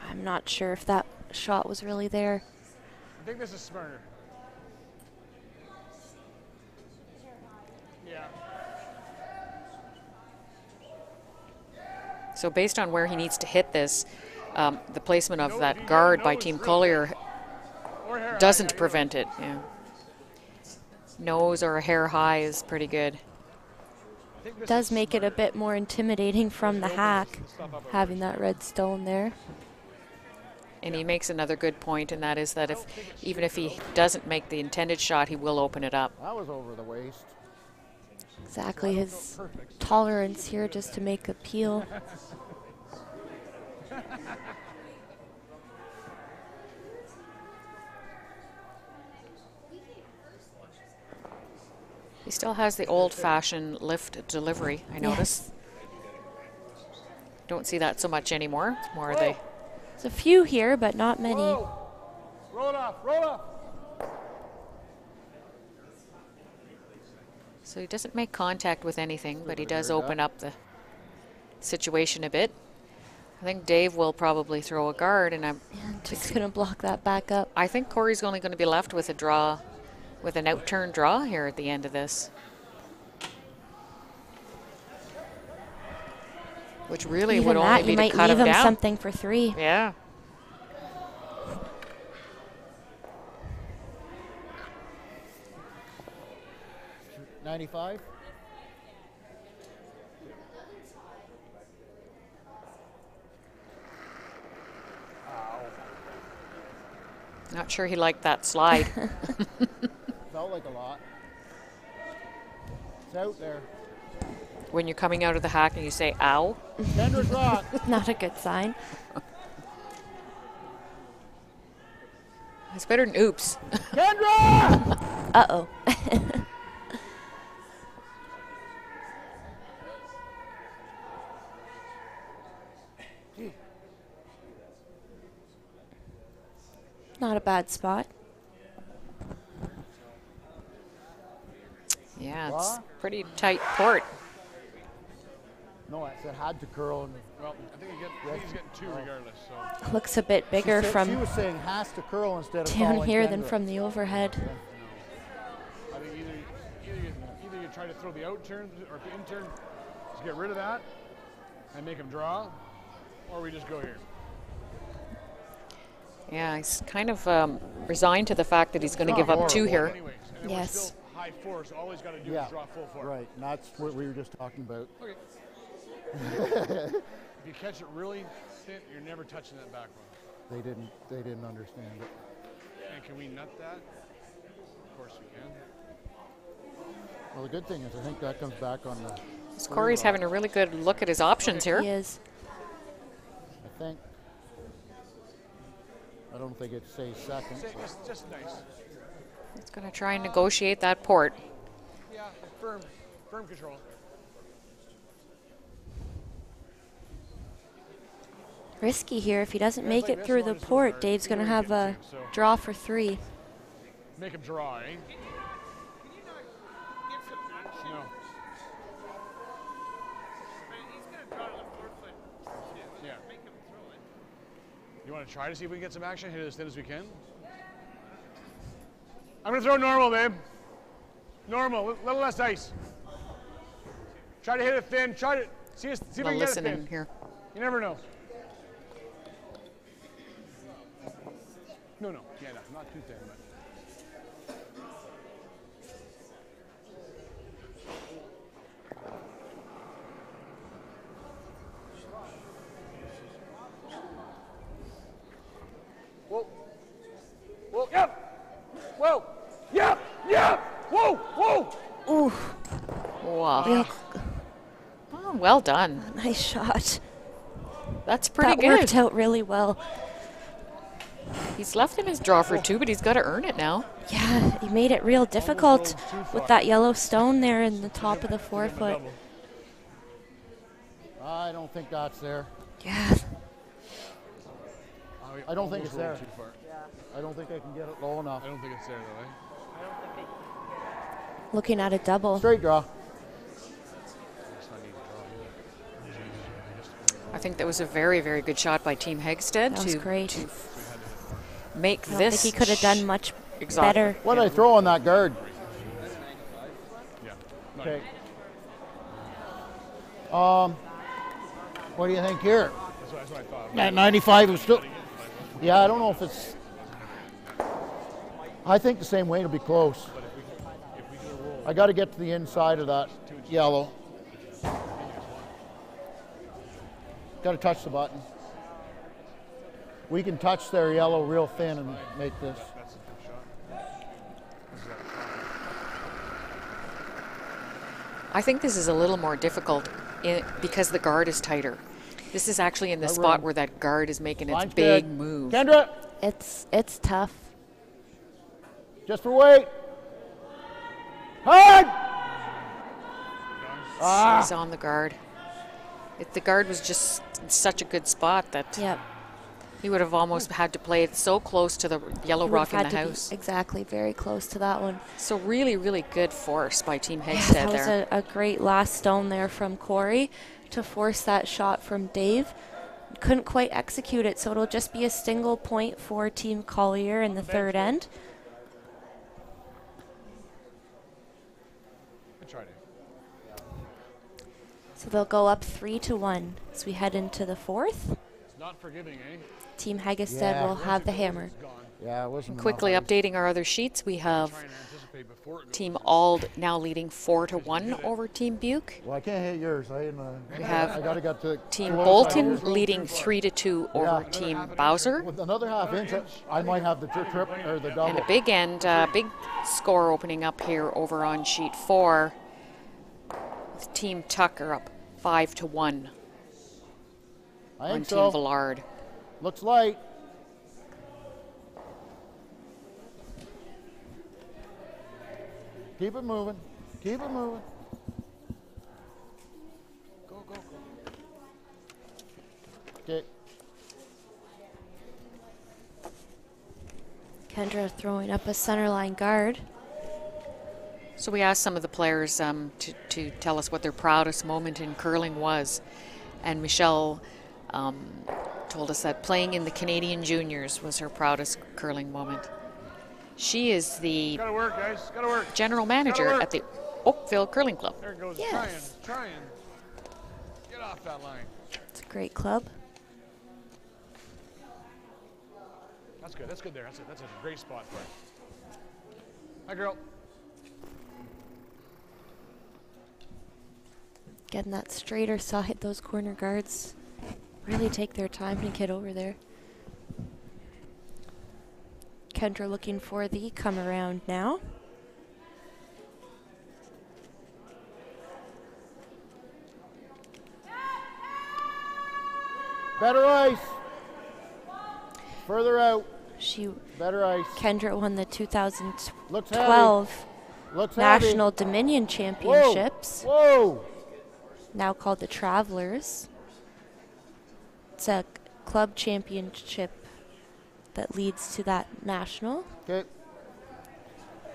I'm not sure if that shot was really there. I think this is smarter. Yeah. So based on where he needs to hit this, the placement of No, that he guard by knows Team really Collier Or hair, doesn't yeah, prevent it. Yeah. nose or a hair high is pretty good. Does make it a bit more intimidating from the hack, having that red stone there. And he makes another good point, and that is that even if he doesn't make the intended shot, he will open it up. That was over the waist. Exactly his tolerance here just to make a peel. He still has the old-fashioned lift delivery, I notice. Don't see that so much anymore. It's more the... There's a few here, but not many. Whoa. Roll it off, roll it off. So he doesn't make contact with anything, but he does open up the situation a bit. I think Dave will probably throw a guard, and I'm just going to block that back up. I think Corey's only going to be left with a draw, with an out-turn draw here at the end of this. Which really Even would that, only you be might to cut leave him him down. something for 3. Yeah. $95? Not sure he liked that slide. Felt like a lot. It's out there. When you're coming out of the hack and you say, ow. Kendra's rock. Not a good sign. It's better than oops. Kendra! Uh-oh. Not a bad spot. Yeah, it's pretty tight port. No, I said had to curl. And Well, I think he's getting 2 regardless. So. Looks a bit bigger she from was saying has to curl instead of down calling here than Kendra. from the overhead. I think either you try to throw the out turn or the in turn, just get rid of that and make him draw, or we just go here. Yeah, he's kind of resigned to the fact that he's going to give up 2 here. Anyways, and Yes. we're still high force. All he's got to do Yeah, is draw full force. right. And that's what we were just talking about. Okay. If you catch it really thin, you're never touching that back one. They didn't understand it. And can we nut that? Of course we can. Well, the good thing is I think that comes back on the. Corey's having a really good look at his options here. He is. I think. I don't think it says second. Just nice. He's going to try and negotiate that port. Yeah, firm control. Risky here. If he doesn't make it through the port, Dave's going to have a draw for 3. Make him draw, eh? No. Yeah. You want to try to see if we can get some action? Hit it as thin as we can. I'm going to throw normal, babe. Normal, a little less ice. Try to hit it thin. Try to see if I We'll can get it listen thin. in here. You never know. No, yeah, no, not too thin, but. Whoa, whoa, yep, whoa, yep, whoa, whoa. Ooh, Wow. real Oh, well done. nice shot. That's pretty That good. worked out really well. He's left in his draw for 2, but he's got to earn it now. Yeah, he made it real difficult with that yellow stone there in the top of the 4-foot. I don't think that's there. Yeah, I don't think it's there. Too far. I don't think I can get it low enough. I don't think it's there though, eh? looking at a double. Straight draw. It's not even draw. I think that was a very, very good shot by Team Heggestad That was to great. make I don't this. think he could have done much Exactly. better. What did I throw on that guard? Yeah. Okay. What do you think here? That's what I thought. At 95 was still. Yeah, I don't know if it's. I think the same way it'll be close. But if we I got to get to the inside of that yellow. Got to touch the button. We can touch their yellow real thin and make this. I think this is a little more difficult because the guard is tighter. This is actually in the spot where that guard is making its big move. Kendra! It's tough. Just for weight. Hard! He's on the guard. The guard was just in such a good spot that he would have almost had to play it so close to the yellow rock in the house. Exactly, very close to that one. So really, really good force by Team HEGGESTAD that there. was a great last stone there from Corey to force that shot from Dave. Couldn't quite execute it, so it'll just be a single point for Team Collier in the third end. So they'll go up 3-1 as we head into the fourth. It's not forgiving, eh? Team HEGGESTAD will have the hammer. Yeah, it wasn't Quickly updating our other sheets, we have Team Ald now leading 4-1 over Team Buke. Well, I can't hit yours. We have I gotta get to Team Bolton leading 3-2 over Team Bowser. With another half inch, I might have the trip or the double. And a big end, big score opening up here over on sheet 4. With Team Tucker up 5-1 on Team Villard. Looks light. Keep it moving. Keep it moving. Go, go, go. Okay. Kendra throwing up a centerline guard. So we asked some of the players to tell us what their proudest moment in curling was. And Michelle told us that playing in the Canadian Juniors was her proudest curling moment. She is the Gotta work, guys. Gotta work. general manager at the Oakville Curling Club. There it goes. Yes. Trying. Get off that line. It's a great club. That's good. That's good there. That's a great spot for it. Hi, girl. Getting that straighter side, those corner guards really take their time to get over there. Kendra looking for the come around now. Better ice. Further out. Better ice. Kendra won the 2012 National Dominion Championships. Whoa. Now called the Travelers. It's a club championship that leads to that national. Okay.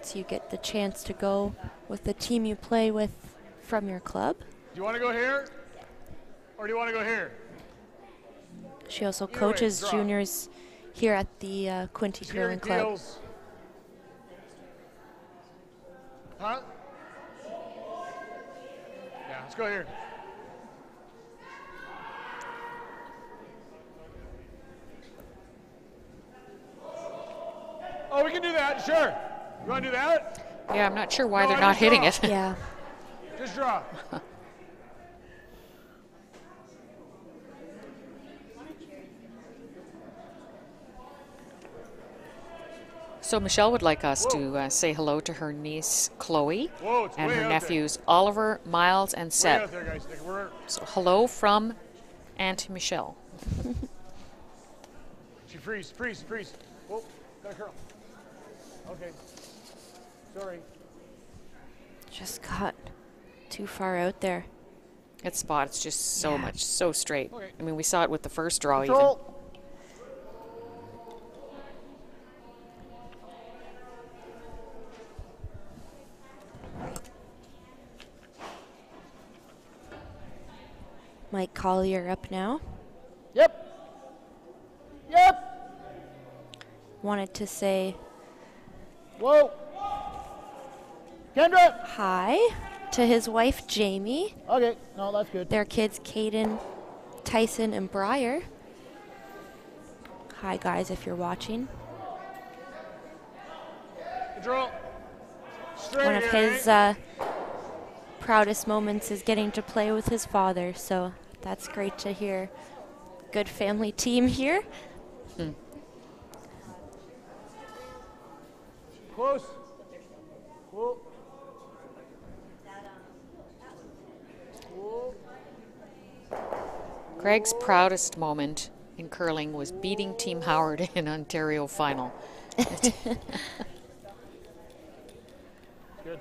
So you get the chance to go with the team you play with from your club. Do you want to go here? Or do you want to go here? She also coaches juniors here at the Quinty Curling Club. Huh? Yeah, let's go here. Oh, we can do that, sure. You want to do that? Yeah, I'm not sure why they're not hitting it. Yeah. Just draw. So Michelle would like us to say hello to her niece, Chloe, Whoa, it's and way her out nephews, Oliver, Miles, and Way Seth. out there, guys. We're So hello from Aunt Michelle. She freeze. Whoa, got a curl. Okay. Sorry. Just got too far out there. That spot, it's just so much, so straight. Okay. I mean, we saw it with the first draw even. Control. Mike Collier up now. Yep. Wanted to say Whoa. Kendra. hi to his wife, Jamie. Okay. No, that's good. Their kids, Caden, Tyson, and Briar. Hi, guys, if you're watching. Control. One of his proudest moments is getting to play with his father, so that's great to hear. Good family team here. Close. Cool. Cool. Greg's proudest moment in curling was beating Team Howard in Ontario final. Good.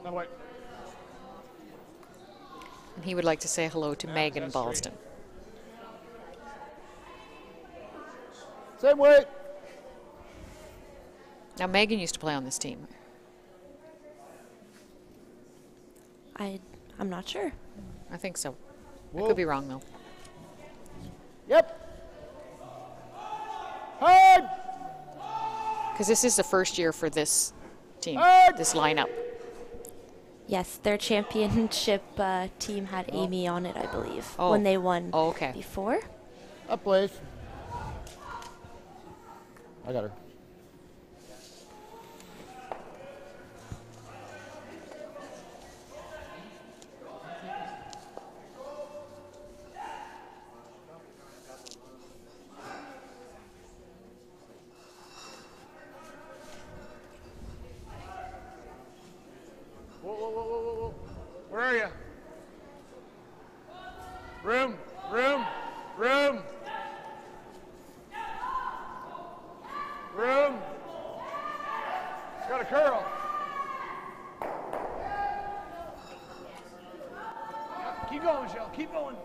Now wait. And he would like to say hello to Megan that's Ballston. Same way. Now, Megan used to play on this team. I'm not sure. I think so. I Whoa. could be wrong, though. Yep. Hard. Because this is the first year for this team, Hard. this lineup. Yes, their championship team had Amy on it, I believe, Oh. when they won Oh, okay. before. Up, please. I got her. Whoa, whoa, whoa, whoa, whoa, whoa. Where are you? Room, room, room. Room. Got a curl. Keep going, Michelle. Keep going.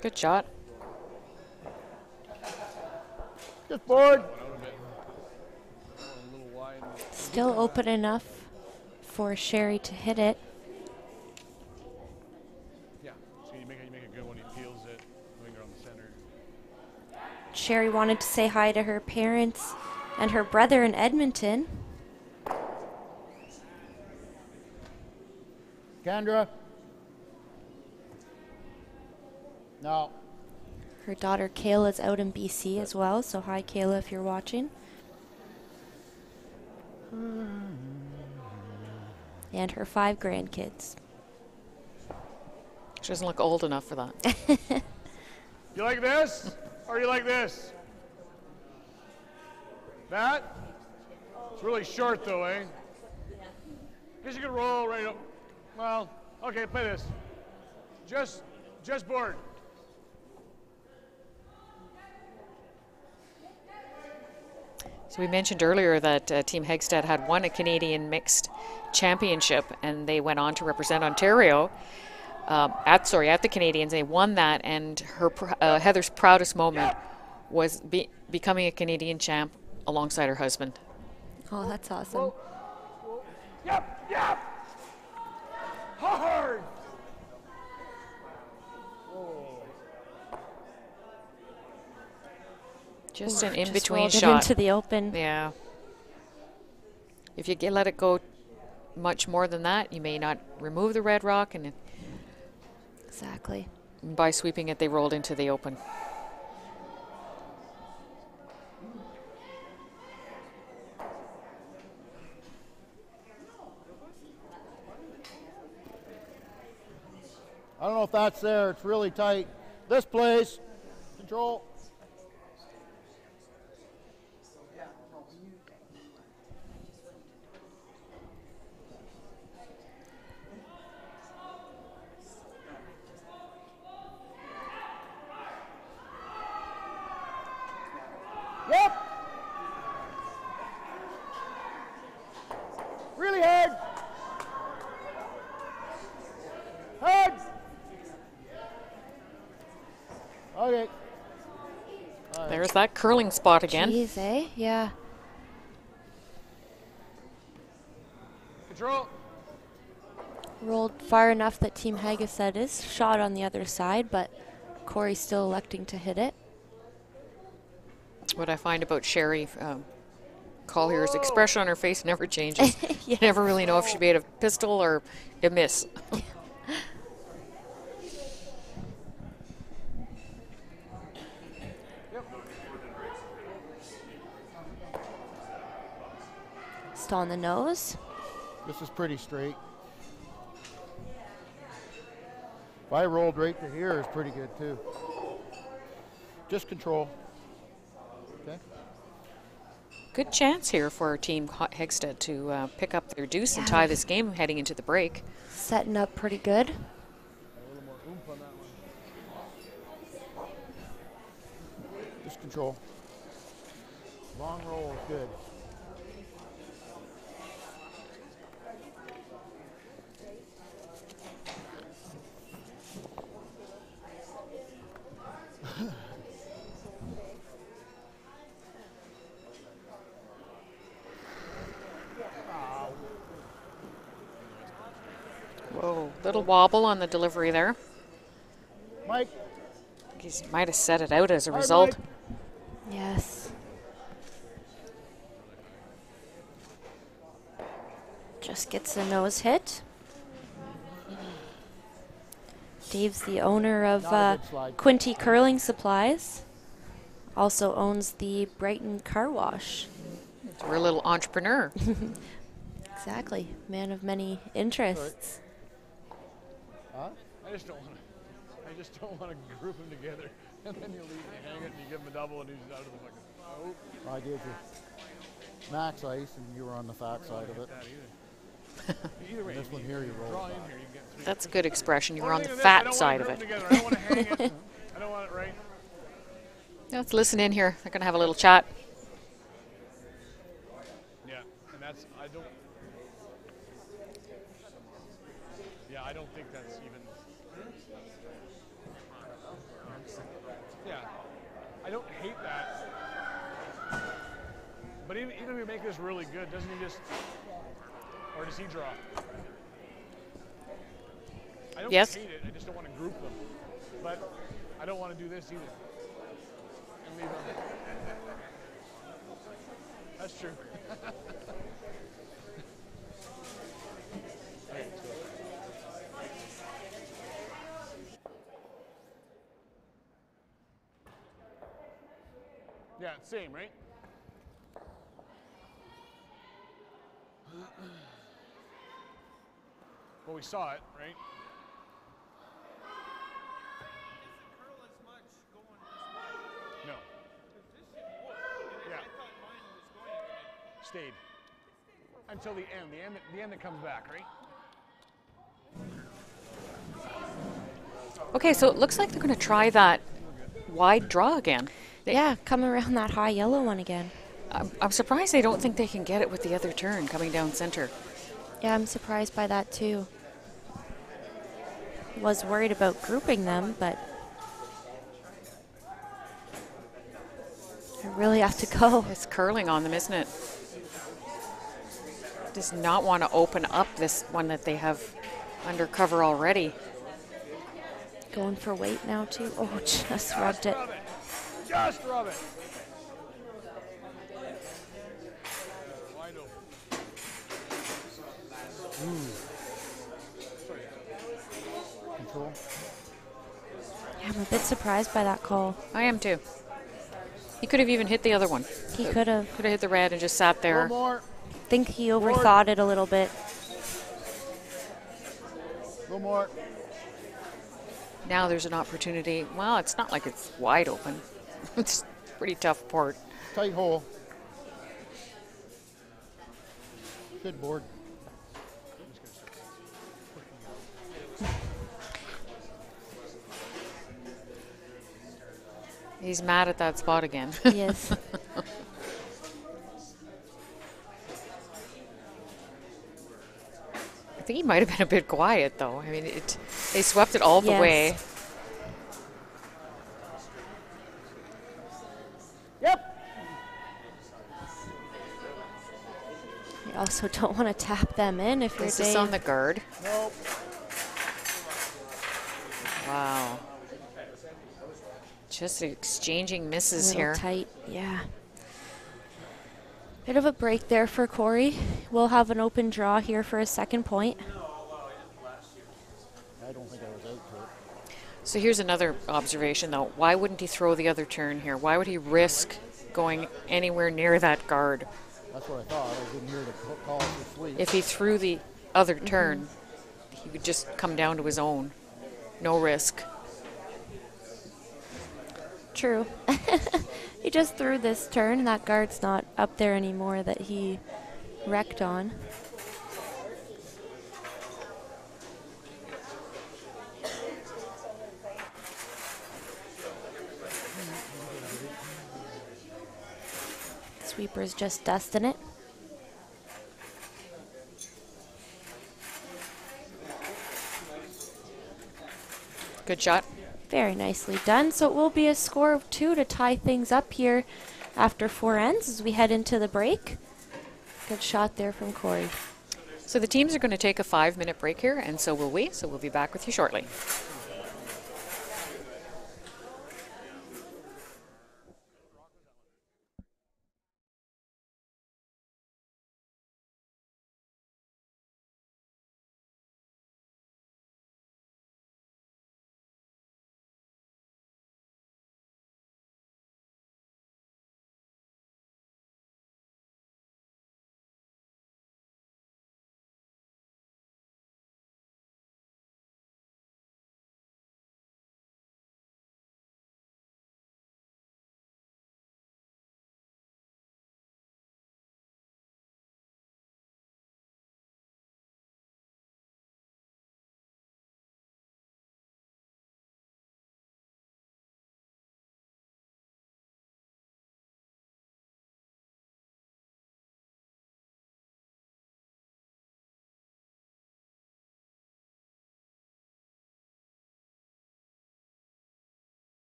Good shot. Just board. Still open enough for Sherry to hit it. Yeah. So you make a good one. He peels it. Winger on the center. Sherry wanted to say hi to her parents and her brother in Edmonton. Kendra. No. Her daughter Kayla's out in BC as well, so hi Kayla if you're watching. And her 5 grandkids. She doesn't look old enough for that. You like this? Or you like this? That? It's really short though, eh? Guess you could roll right up. Well, okay, play this. Just board. So we mentioned earlier that Team HEGGESTAD had won a Canadian mixed championship, and they went on to represent Ontario at the Canadians. They won that, and her Heather's proudest moment was becoming a Canadian champ alongside her husband. Oh, that's awesome. Yep, yep. Hard. Just an Just in-between rolled it shot. into the open. Yeah. If you let it go much more than that, you may not remove the red rock, and Exactly. by sweeping it, they rolled into the open. I don't know if that's there. It's really tight. This place. Control. Yep. Really hard. Hard. Okay. There's that curling spot again. Jeez, eh? Yeah. Control. Rolled far enough that Team HEGGESTAD is shot on the other side, but Corey's still electing to hit it. What I find about Sherry Collier's expression on her face never changes. You Yes. never really know if she made a pistol or a miss. Just on the nose. This is pretty straight. If I rolled right to here, it's pretty good too. Just control. Okay. Good chance here for Team HEGGESTAD to pick up their deuce and tie this game heading into the break. Setting up pretty good. A little more oomph on that one. Just control. Long roll is good. Whoa, little wobble on the delivery there. Mike. He might have set it out as a result. Mike. Yes. Just gets the nose hit. Dave's the owner of Quinty Curling Supplies. Also owns the Brighton Car Wash. We're a little entrepreneur. Exactly. Man of many interests. Huh? I just don't want to group them together, and then you leave and hang it, and you give him a double, and he's out of the fucking. Oh. I did you. Max ice, and you were on the fat side of it. Either way, This one here, you roll. draw in here, you get three. That's a good expression. You were on the Only thing is fat this, side of I it. don't want to group them together. I don't want to hang it. I don't want it right. Let's listen in here. They're going to have a little chat. Yeah, and that's I don't think that's even. Yeah, I don't hate that. But even if we make this really good, doesn't he just, or does he draw? I don't Yes. hate it. I just don't want to group them. But I don't want to do this either. And leave them. That's true. Yeah, same, right? Well, we saw it, right? No. Yeah. Stayed. Until the end. The end that comes back, right? Okay, so it looks like they're going to try that wide draw again. Yeah, coming around that high yellow one again. I'm surprised they don't think they can get it with the other turn coming down center. Yeah, I'm surprised by that too. Was worried about grouping them, but I really have to go. It's curling on them, isn't it? Does not want to open up this one that they have under cover already. Going for weight now too. Oh, just rubbed it. Rub it. Just rub it. Wide open. Control. Yeah, I'm a bit surprised by that call. I am too. He could have even hit the other one. He could have. Could have hit the red and just sat there. One more. Think he overthought it a little bit. One more. Now there's an opportunity. Well, it's not like it's wide open. It's a pretty tough port. Tight hole. Good board. He's mad at that spot again. Yes. I think he might have been a bit quiet, though. I mean, they swept it all the Yes. way. Yep. You also don't want to tap them in if you're Is this on the Dave. guard? Nope. Wow. Just exchanging A misses little here. tight, yeah. Bit of a break there for Corey. We'll have an open draw here for a second point. I don't think I was out to it. So here's another observation, though. Why wouldn't he throw the other turn here? Why would he risk going anywhere near that guard? That's what I thought. I didn't hear the call for sweep. If he threw the other turn, he would just come down to his own. No risk. True. He just threw this turn, and that guard's not up there anymore that he wrecked on. Sweeper's just dusting it. Good shot. Very nicely done. So it will be a score of 2 to tie things up here after 4 ends as we head into the break. Good shot there from Corey. So the teams are going to take a 5-minute break here, and so will we. So we'll be back with you shortly.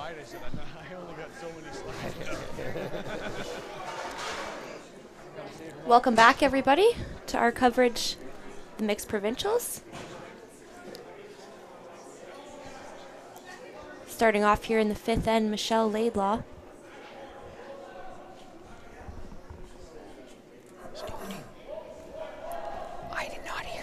lied. I said I only got so many slides. Welcome back, everybody, to our coverage, the mixed provincials. Starting off here in the fifth end, Michelle Laidlaw. I did not hear.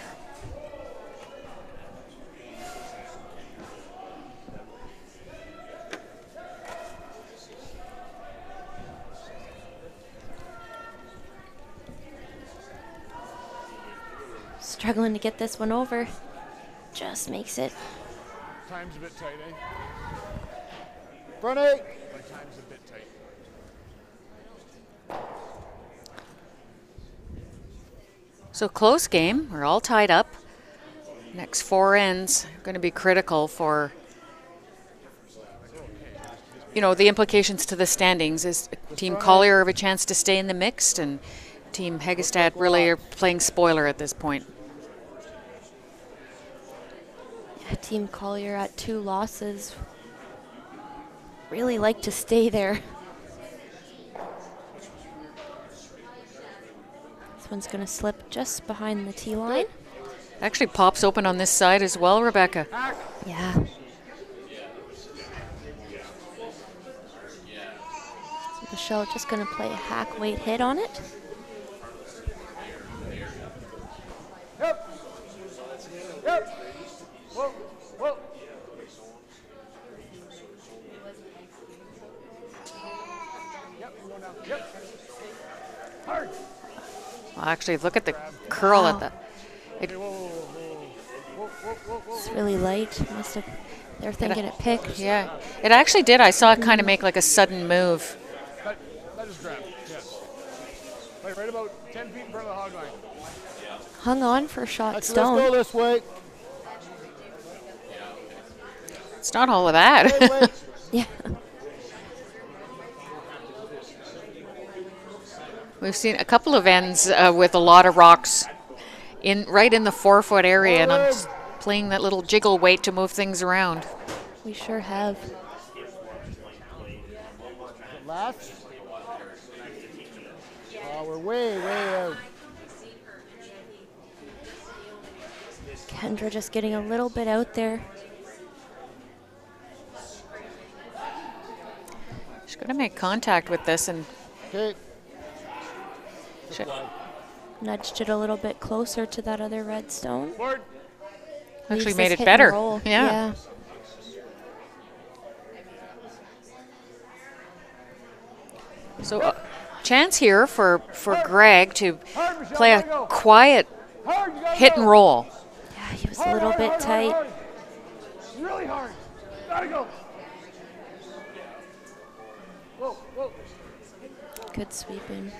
Struggling to get this one over. Just makes it. Time's a bit tight, eh? Front 8. My time's a bit tight. So close game. We're all tied up. Next 4 ends are going to be critical for, you know, the implications to the standings. Is Team Collier have a chance to stay in the mixed, and Team HEGGESTAD really are playing spoiler at this point. Yeah, Team Collier at 2 losses. Really like to stay there. This one's going to slip just behind the tee line. Actually pops open on this side as well, Rebecca. Yeah. So Michelle just going to play a hack weight hit on it. Yep. Yep. Whoa. Whoa. Yep. Go down. Yep. Hard. Well, actually, look at the curl Wow. at the. Okay, whoa, whoa, whoa, whoa, whoa, whoa. It's really light. Must have. They're thinking it picked. Yeah, it actually did. I saw it kind of make like a sudden move. That is grab. Yes. Like right about 10 feet in front of the hog line. Hung on for shot Let's stone. go this way. It's not all of that. Wait, wait. Yeah. We've seen a couple of ends with a lot of rocks right in the 4-foot area, and I'm just playing that little jiggle weight to move things around. We sure have. Left. Oh, we're way, way out. Kendra just getting a little bit out there. She's going to make contact with this and Okay. Nudged it a little bit closer to that other red stone. Board. actually Leaves made this it hit and better. roll. Yeah. So chance here for Greg to Hard, Michelle. play a Gotta go. quiet Hard. You gotta hit go. and roll. Yeah, he was a little bit tight. Hard. Really hard. Gotta go. Whoa, whoa. Good sweeping.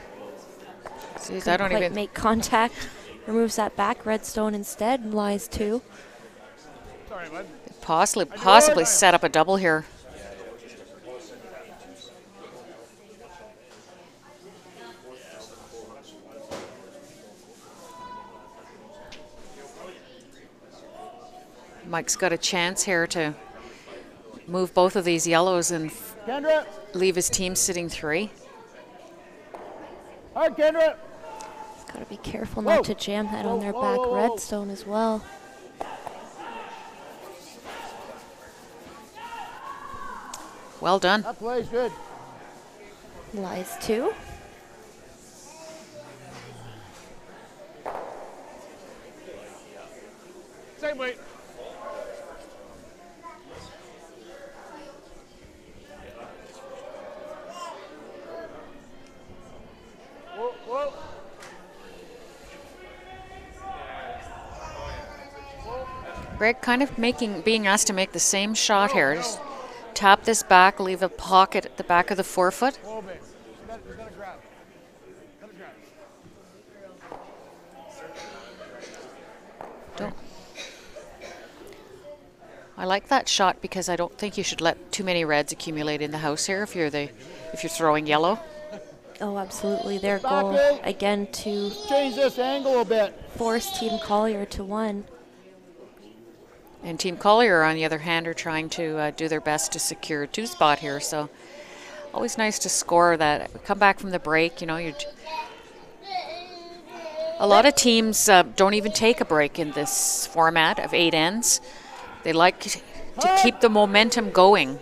See, I Couldn't don't quite even. make contact. Removes that back red stone instead and lies 2. Sorry, bud. Possibly set up a double here. Mike's got a chance here to move both of these yellows and Kendra. leave his team sitting 3. Hard, Kendra. Got to be careful Whoa. not to jam that on their Whoa, back whoa, whoa. red stone as well. Well done. That play's good. Lies 2. Same weight. Whoa, whoa. Greg kind of being asked to make the same shot here. Just tap this back, leave a pocket at the back of the 4-foot. Whoa, babe. You gotta grab. Gotta grab. Don't. I like that shot because I don't think you should let too many reds accumulate in the house here if you're throwing yellow. Oh, absolutely. Their Back goal, in. again, to Change this angle a bit. force Team Collier to 1. And Team Collier, on the other hand, are trying to do their best to secure a 2 spot here. So always nice to score that. Come back from the break, you know, a lot of teams don't even take a break in this format of 8 ends. They like to keep the momentum going.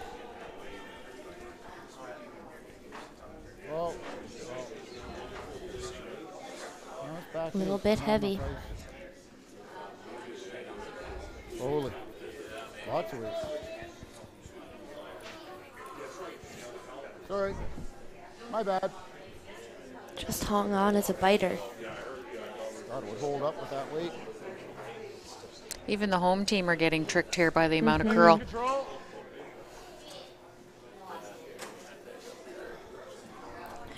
A little bit heavy. Slowly. Lots of it. Sorry. My bad. Just hung on as a biter. God, it would hold up with that weight. Even the home team are getting tricked here by the amount of curl.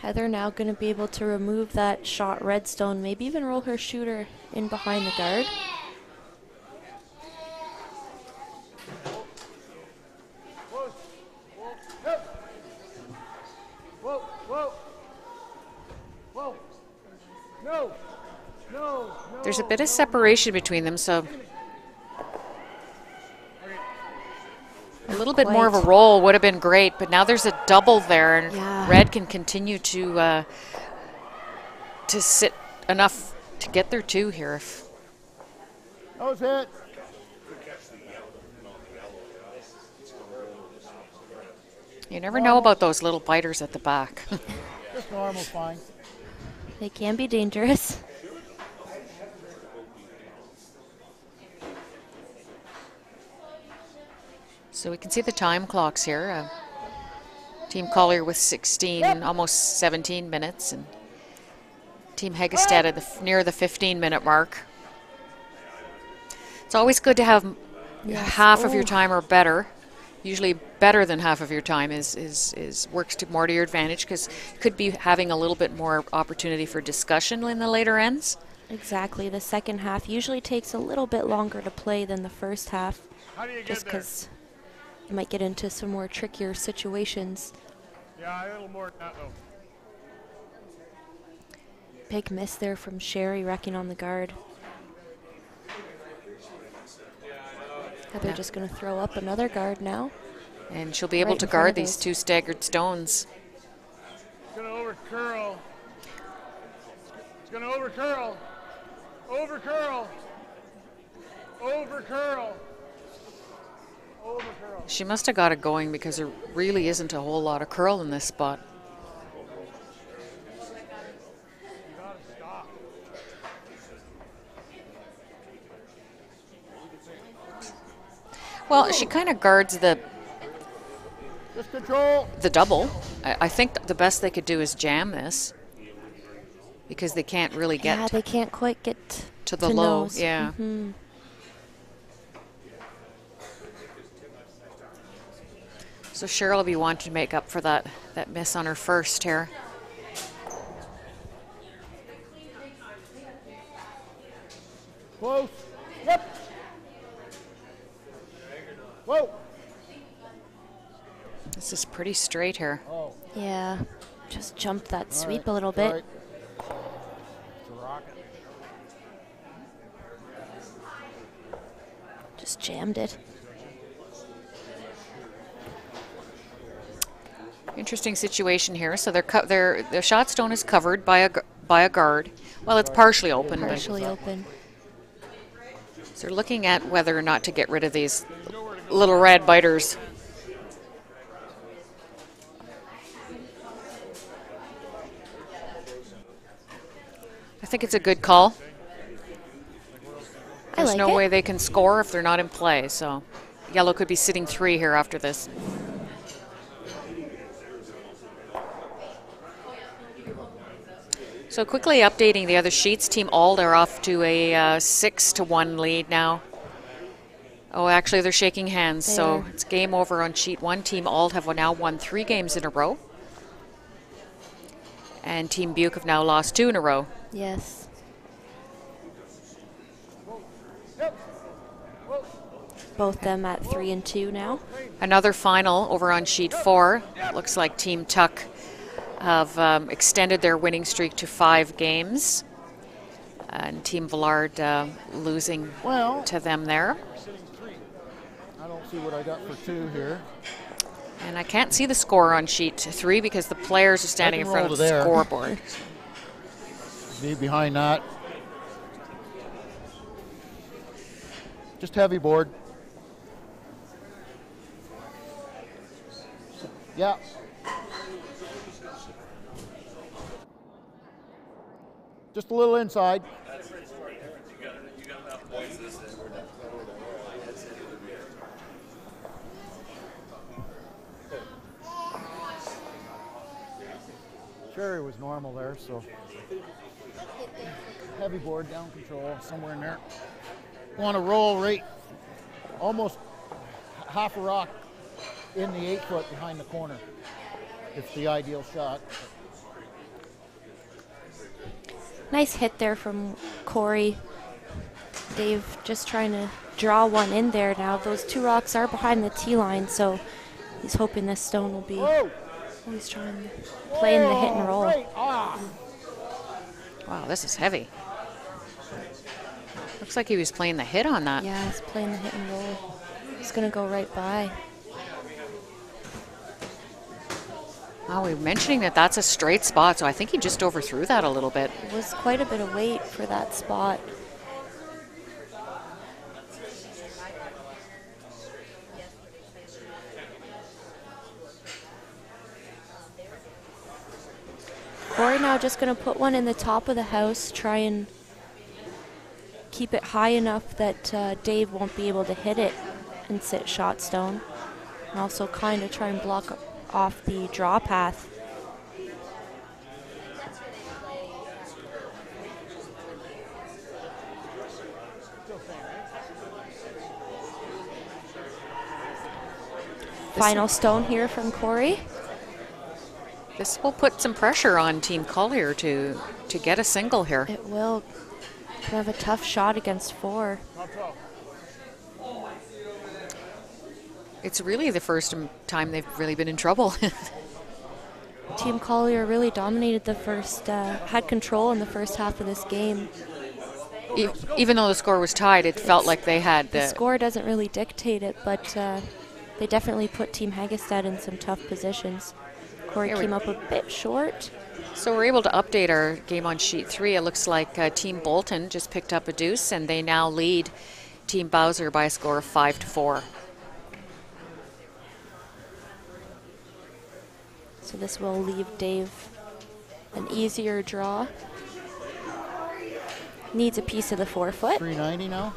Heather now going to be able to remove that shot redstone, maybe even roll her shooter in behind the guard. Whoa, whoa, whoa. No, no, no. There's a bit of separation between them, so a little bit more of a roll would have been great, but now there's a double there, and Red can continue to sit enough to get their 2 here. That was it. You never know about those little biters at the back. Just normal, fine. They can be dangerous. So we can see the time clocks here. Team Collier with 16, almost 17 minutes, and Team Heggestad at near the 15-minute mark. It's always good to have half of your time or better. Usually better than half of your time works more to your advantage, because you could be having a little bit more opportunity for discussion in the later ends. Exactly. The second half usually takes a little bit longer to play than the first half, just because you might get into some more trickier situations. Yeah, a little more than that, though. Big miss there from Sherry, wrecking on the guard. They're just going to throw up another guard now. And she'll be able to guard these 2 staggered stones. It's going to over-curl. It's going to over-curl. Over-curl. Over-curl. Over-curl. She must have got it going, because there really isn't a whole lot of curl in this spot. Well, she kind of guards the double. I think the best they could do is jam this, because they can't really get. Yeah, they can't quite get to the low. Nose. Yeah. Mm-hmm. So Cheryl will be wanting to make up for that miss on her first here. Close. Yep. Whoa. This is pretty straight here. Oh. Yeah, just jumped that sweep a little bit. Right. It's a rocket. Just jammed it. Interesting situation here. So their shot stone is covered by a guard. Well, it's partially open. Partially open. So they're looking at whether or not to get rid of these little red biters. I think it's a good call. There's no way they can score if they're not in play. So yellow could be sitting 3 here after this. So quickly updating the other sheets. Team Ald are off to a 6-1 lead now. Oh, actually, they're shaking hands, so it's game over on sheet 1. Team Ald have now won 3 games in a row. And Team Buke have now lost 2 in a row. Yes. Both them at 3-2 now. Another final over on sheet 4. Looks like Team Tuck have extended their winning streak to 5 games. And Team Villard losing to them there. I don't see what I got for 2 here. And I can't see the score on sheet 3 because the players are standing in front of the scoreboard. Be behind that. Just heavy board. Yeah. Just a little inside. Sherry was normal there, so heavy board, down control, somewhere in there. Want to roll right, almost half a rock in the 8 foot behind the corner. It's the ideal shot. Nice hit there from Corey. Dave just trying to draw one in there now. Those 2 rocks are behind the tee line, so he's hoping this stone will be. Whoa. He's trying to play in the hit and roll. Right. Ah. Wow, this is heavy. Looks like he was playing the hit on that. Yeah, he's playing the hit and roll. He's going to go right by. Oh, we were mentioning that that's a straight spot, so I think he just overthrew that a little bit. It was quite a bit of weight for that spot. Corey now just going to put one in the top of the house, try and keep it high enough that Dave won't be able to hit it and sit shot stone. And also kind of try and block off the draw path. Final stone here from Corey. This will put some pressure on Team Collier to get a single here. It will. Have a tough shot against 4. It's really the first time they've really been in trouble. Team Collier really dominated the first, had control in the first half of this game. Even though the score was tied, it felt like they had the score doesn't really dictate it, but they definitely put Team HEGGESTAD in some tough positions. Corey came up a bit short. So we're able to update our game on sheet 3. It looks like Team Bolton just picked up a deuce, and they now lead Team Bowser by a score of 5-4. So this will leave Dave an easier draw. Needs a piece of the 4 foot. 390 now.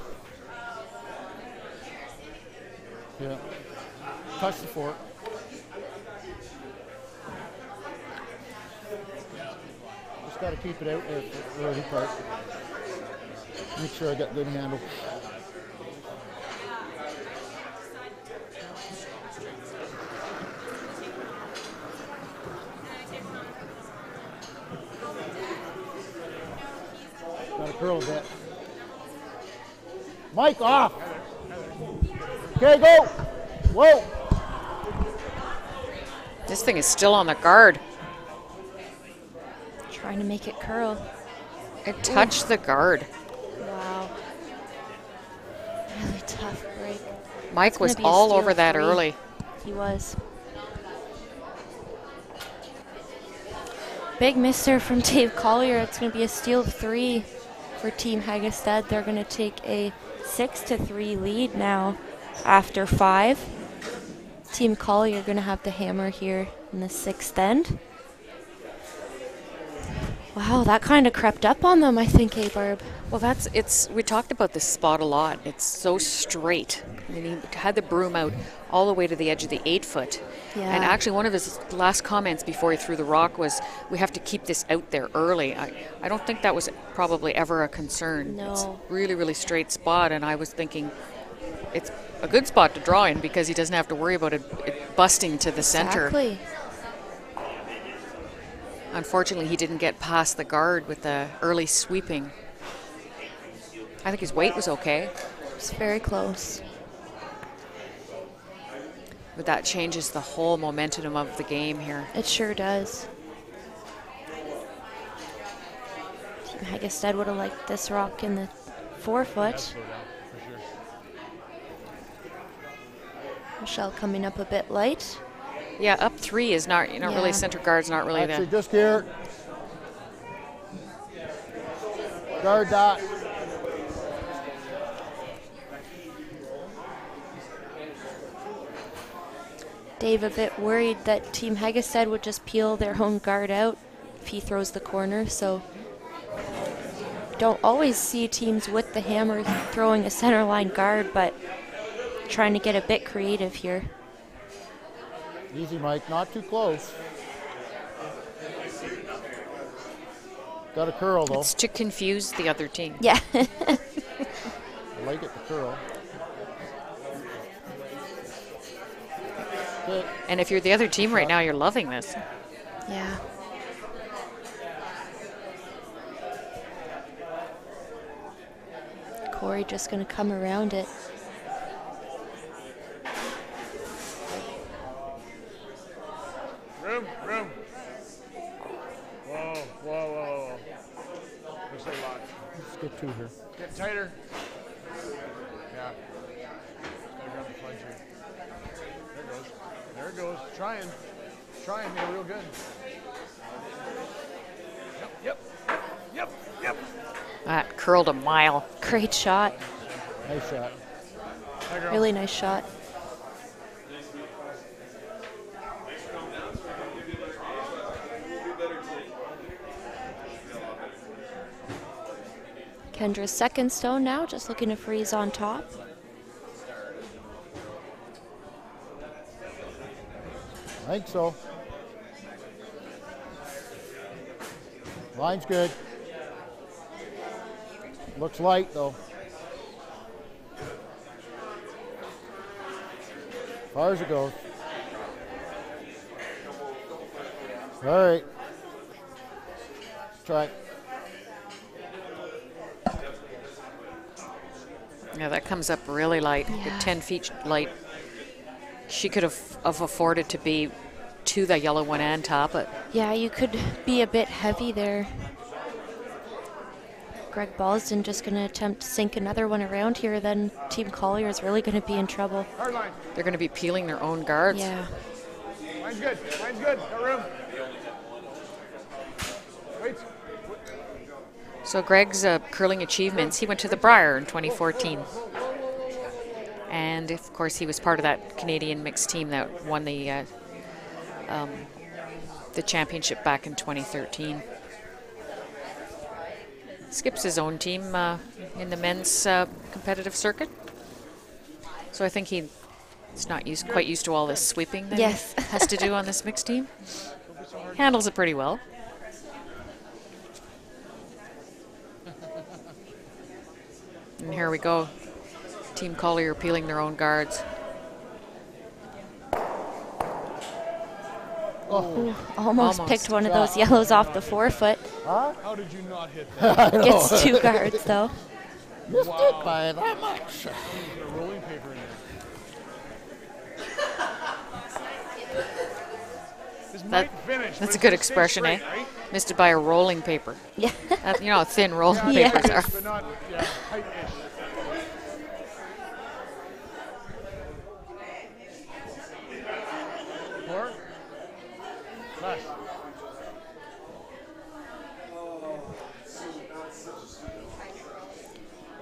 Yeah. Touch the 4. Just got to keep it out there for the early part. Make sure I got good handle. Got to curl a bit. Mike off. Okay, go. Whoa. This thing is still on the guard. Trying to make it curl. It touched the guard. Wow. Really tough break. Mike was all over that early. He was. Big mister from Dave Collier. It's going to be a steal of 3 for Team HEGGESTAD. They're going to take a 6-3 lead now after 5. Team Collier going to have the hammer here in the 6th end. Wow, that kind of crept up on them, I think, Barb. Well, we talked about this spot a lot. It's so straight. I mean, he had the broom out all the way to the edge of the 8 foot. Yeah. And actually, one of his last comments before he threw the rock was, we have to keep this out there early. I don't think that was probably ever a concern. No. It's a really, really straight spot, and I was thinking it's a good spot to draw in because he doesn't have to worry about it busting to the center. Exactly. Unfortunately, he didn't get past the guard with the early sweeping. I think his weight was okay. It's very close. But that changes the whole momentum of the game here. It sure does. Team HEGGESTAD would have liked this rock in the 4 foot. Michelle coming up a bit light. Yeah, up 3 is not, you know, really Yeah. center guard's not really Actually, the. just here. Guard that. Dave a bit worried that Team Heggestad would just peel their own guard out if he throws the corner, so don't always see teams with the hammer throwing a center line guard, but trying to get a bit creative here. Easy, Mike. Not too close. Got a curl, though. It's to confuse the other team. Yeah. I like it, the curl. Good. And if you're the other team right now, you're loving this. Yeah. Corey just going to come around it. Room. Whoa. Looks like a lot. Let's get 2 here. Get tighter. Yeah. Gotta grab the flange here. There it goes. Trying. Yeah, real good. Yep. That curled a mile. Great shot. Nice shot. Hi, girl. Really nice shot. Kendra's second stone now, just looking to freeze on top. I think so. Line's good. Looks light, though. As far as it goes. All right. Try. Yeah, that comes up really light. Yeah. Good 10 feet light. She could have afforded to be to the yellow one and top it. Yeah, you could be a bit heavy there. Greg Ballston just going to attempt to sink another one around here, then Team Collier is really going to be in trouble. Hard line. They're going to be peeling their own guards. Yeah. Line's good. Got room. Wait. So Greg's curling achievements, he went to the Briar in 2014. And of course he was part of that Canadian mixed team that won the championship back in 2013. Skips his own team in the men's competitive circuit. So I think he's not quite used to all this sweeping that Yes. he has to do on this mixed team. Handles it pretty well. And here we go. Team Collier peeling their own guards. Ooh, almost Almost. picked one of those yellows off the forefoot. How did you not hit that? Gets 2 guards, though. Missed it by that much. Put a rolling paper in there. This might finish. but That's a it's good gonna stay expression, straight, eh? right? Missed it by a rolling paper. Yeah. You know how thin rolling Yeah. papers are. But not, tight-ish. More? Less.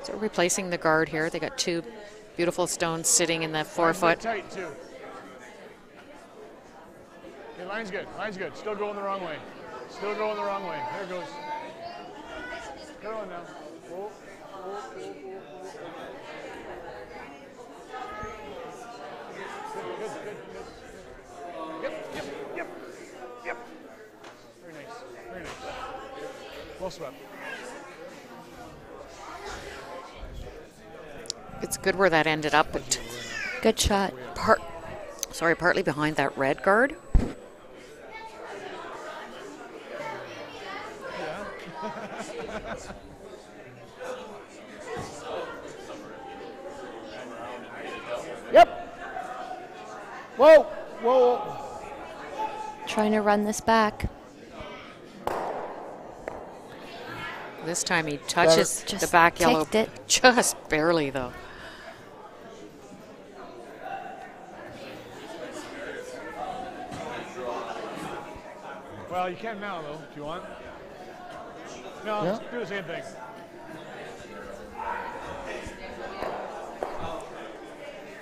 So replacing the guard here. They got 2 beautiful stones sitting in the forefoot. Tight, too. Okay, line's good. Still going the wrong way. There it goes. Get on now. Whoa. Good. Yep. Very nice. Well swept. It's good where that ended up, but Good shot. partly behind that red guard. Yep. Whoa. Trying to run this back. This time he touches Just the back yellow. ticked it. Just barely, though. You can now, though, if you want. No, Yeah. just do the same thing.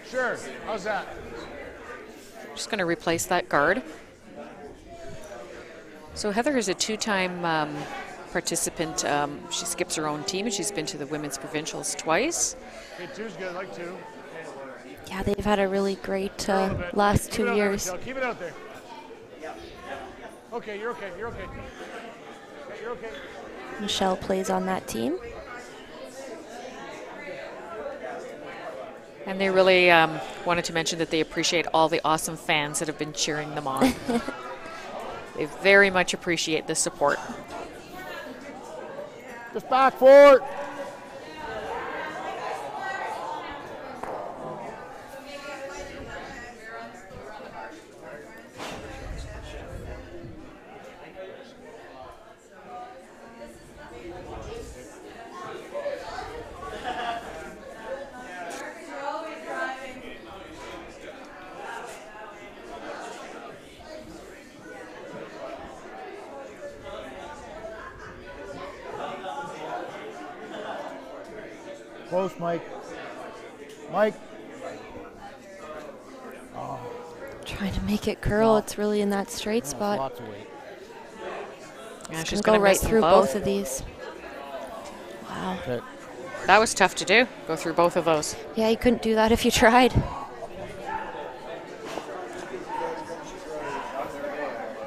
Sure. How's that? Just going to replace that guard. So Heather is a two-time participant. She skips her own team, and she's been to the women's provincials twice. Okay, two's good. I like two. Yeah, they've had a really great A little bit. last Keep it 2 out there, years. Michelle. Keep it out there. Okay, you're okay. You're okay. Okay, you're okay. Michelle plays on that team. And they really wanted to mention that they appreciate all the awesome fans that have been cheering them on. They very much appreciate the support. Just back forward. Close, Mike. Mike. Trying to make it curl. It's really in that straight spot. Lots of weight. Yeah, It's she's going to going go right miss them through both of these. Wow. Okay. That was tough to do, go through both of those. Yeah, you couldn't do that if you tried.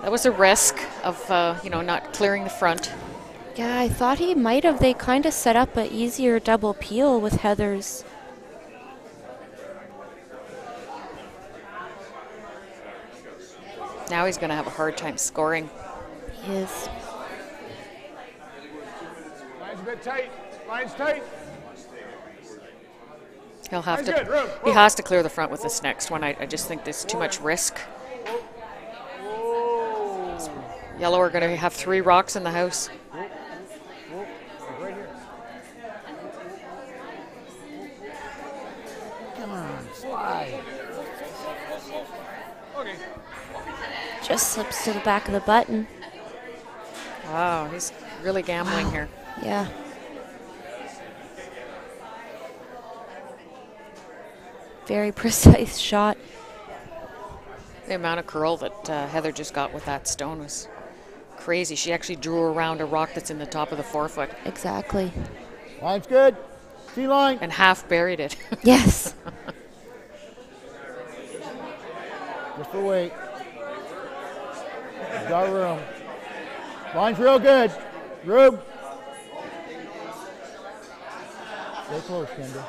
That was a risk of, not clearing the front. Yeah, I thought he might have. They kind of set up an easier double peel with Heather's. Now he's going to have a hard time scoring. He is. Line's a bit tight. Line's tight. He'll have That's good, Rube. he has to clear the front with this next one. I just think there's too much risk. Yellow are going to have 3 rocks in the house. Right here. Come on, slide. Okay. Just slips to the back of the button. Wow, he's really gambling here. Yeah. Very precise shot. The amount of curl that Heather just got with that stone was crazy. She actually drew around a rock that's in the top of the forefoot Exactly. Line's good. C-line. and half buried it. Yes. Just for weight. You got room. Line's real good. Rube. Stay close, Kendra.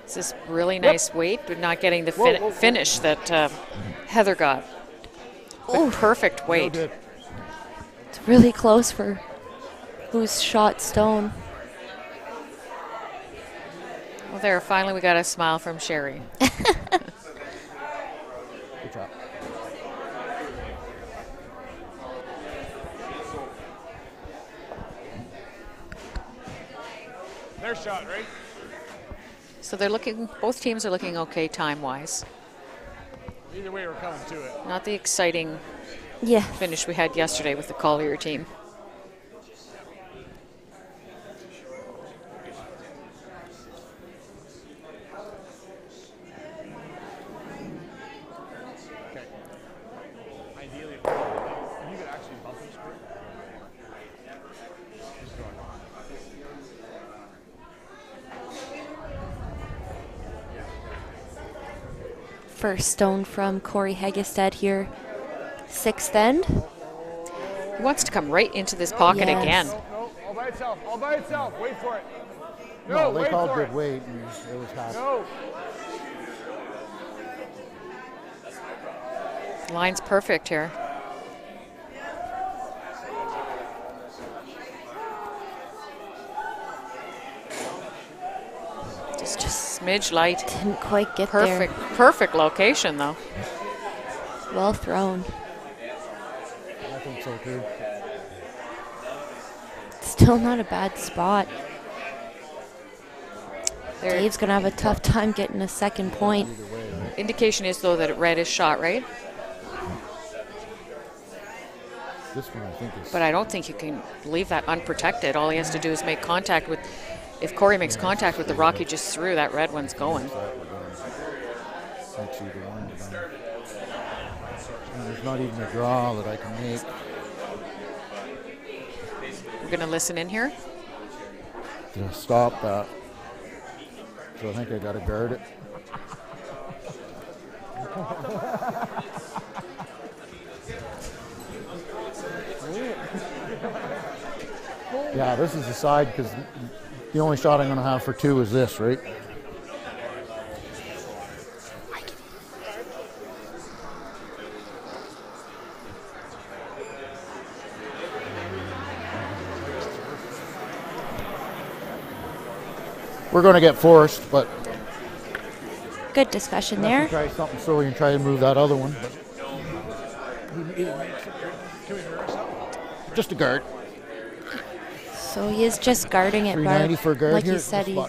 This is really nice weight, but not getting the finish that Heather got. But perfect Real weight. good. It's really close for who's shot stone. Well, there, finally we got a smile from Sherry. Good job. Their shot, right? So they're looking, both teams are looking okay time-wise. Either way, we're coming to it. Not the exciting Yeah. finish we had yesterday with the Collier team. Okay. Ideally, if you could actually bump this script. Just go on. First stone from Corey Heggestad here. 6th end. He wants to come right into this pocket Yes. again. No, all by itself. All by itself. Wait for it. No, they wait called for good it. weight, and it was half. No. Line's perfect here. Just a smidge light. Didn't quite get Perfect, perfect location though. there. Well thrown. I think so too. Still not a bad spot. There, Dave's going to have a tough time getting a second point. Either way, right? indication is though that red is shot, right? This one I think is. But I don't think you can leave that unprotected. All he has to do is make contact with. If Corey makes contact with the rock he just threw, that red one's going. Actually, the one and there's not even a draw that I can make. We're going to listen in here. To stop that. So I think I got to guard it. Yeah, this is the side because the only shot I'm going to have for 2 is this, right? We're going to get forced, but Good discussion there. try something silly and try to move that other one. But just a guard. So he is just guarding it, 390 Barb. for a guard Like here. you said, he,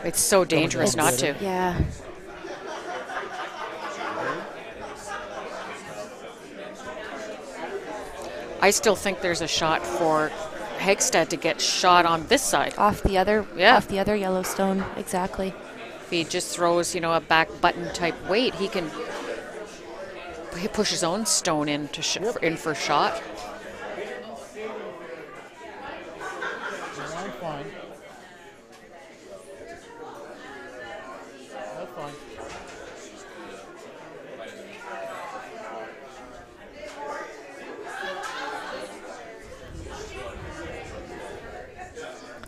It's so dangerous not to. yeah. I still think there's a shot for HEGGESTAD to get shot on this side. Off the other Yellowstone, exactly. If he just throws, a back button type weight, he push his own stone in in for shot. I'm fine. That's fine.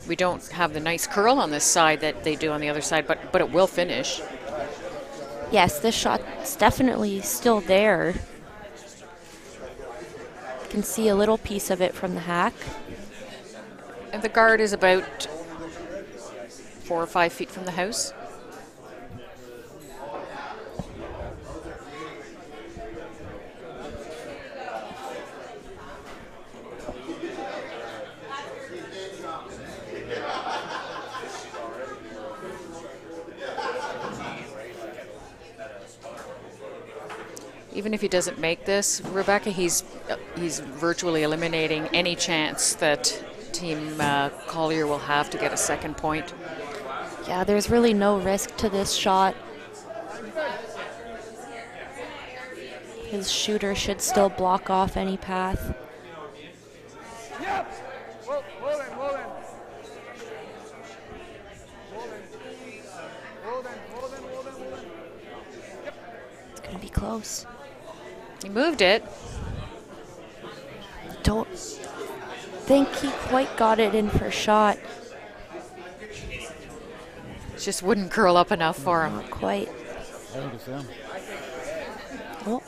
We don't have the nice curl on this side that they do on the other side, but it will finish. Yes, this shot's definitely still there. You can see a little piece of it from the hack. And the guard is about 4 or 5 feet from the house. Even if he doesn't make this, Rebecca, he's virtually eliminating any chance that Team Collier will have to get a second point. Yeah, there's really no risk to this shot. His shooter should still block off any path. Yep. Hold in. Yep. It's going to be close. He moved it. Don't think he quite got it in for shot. Just wouldn't curl up enough for him. Not quite. I think it's them. Oh.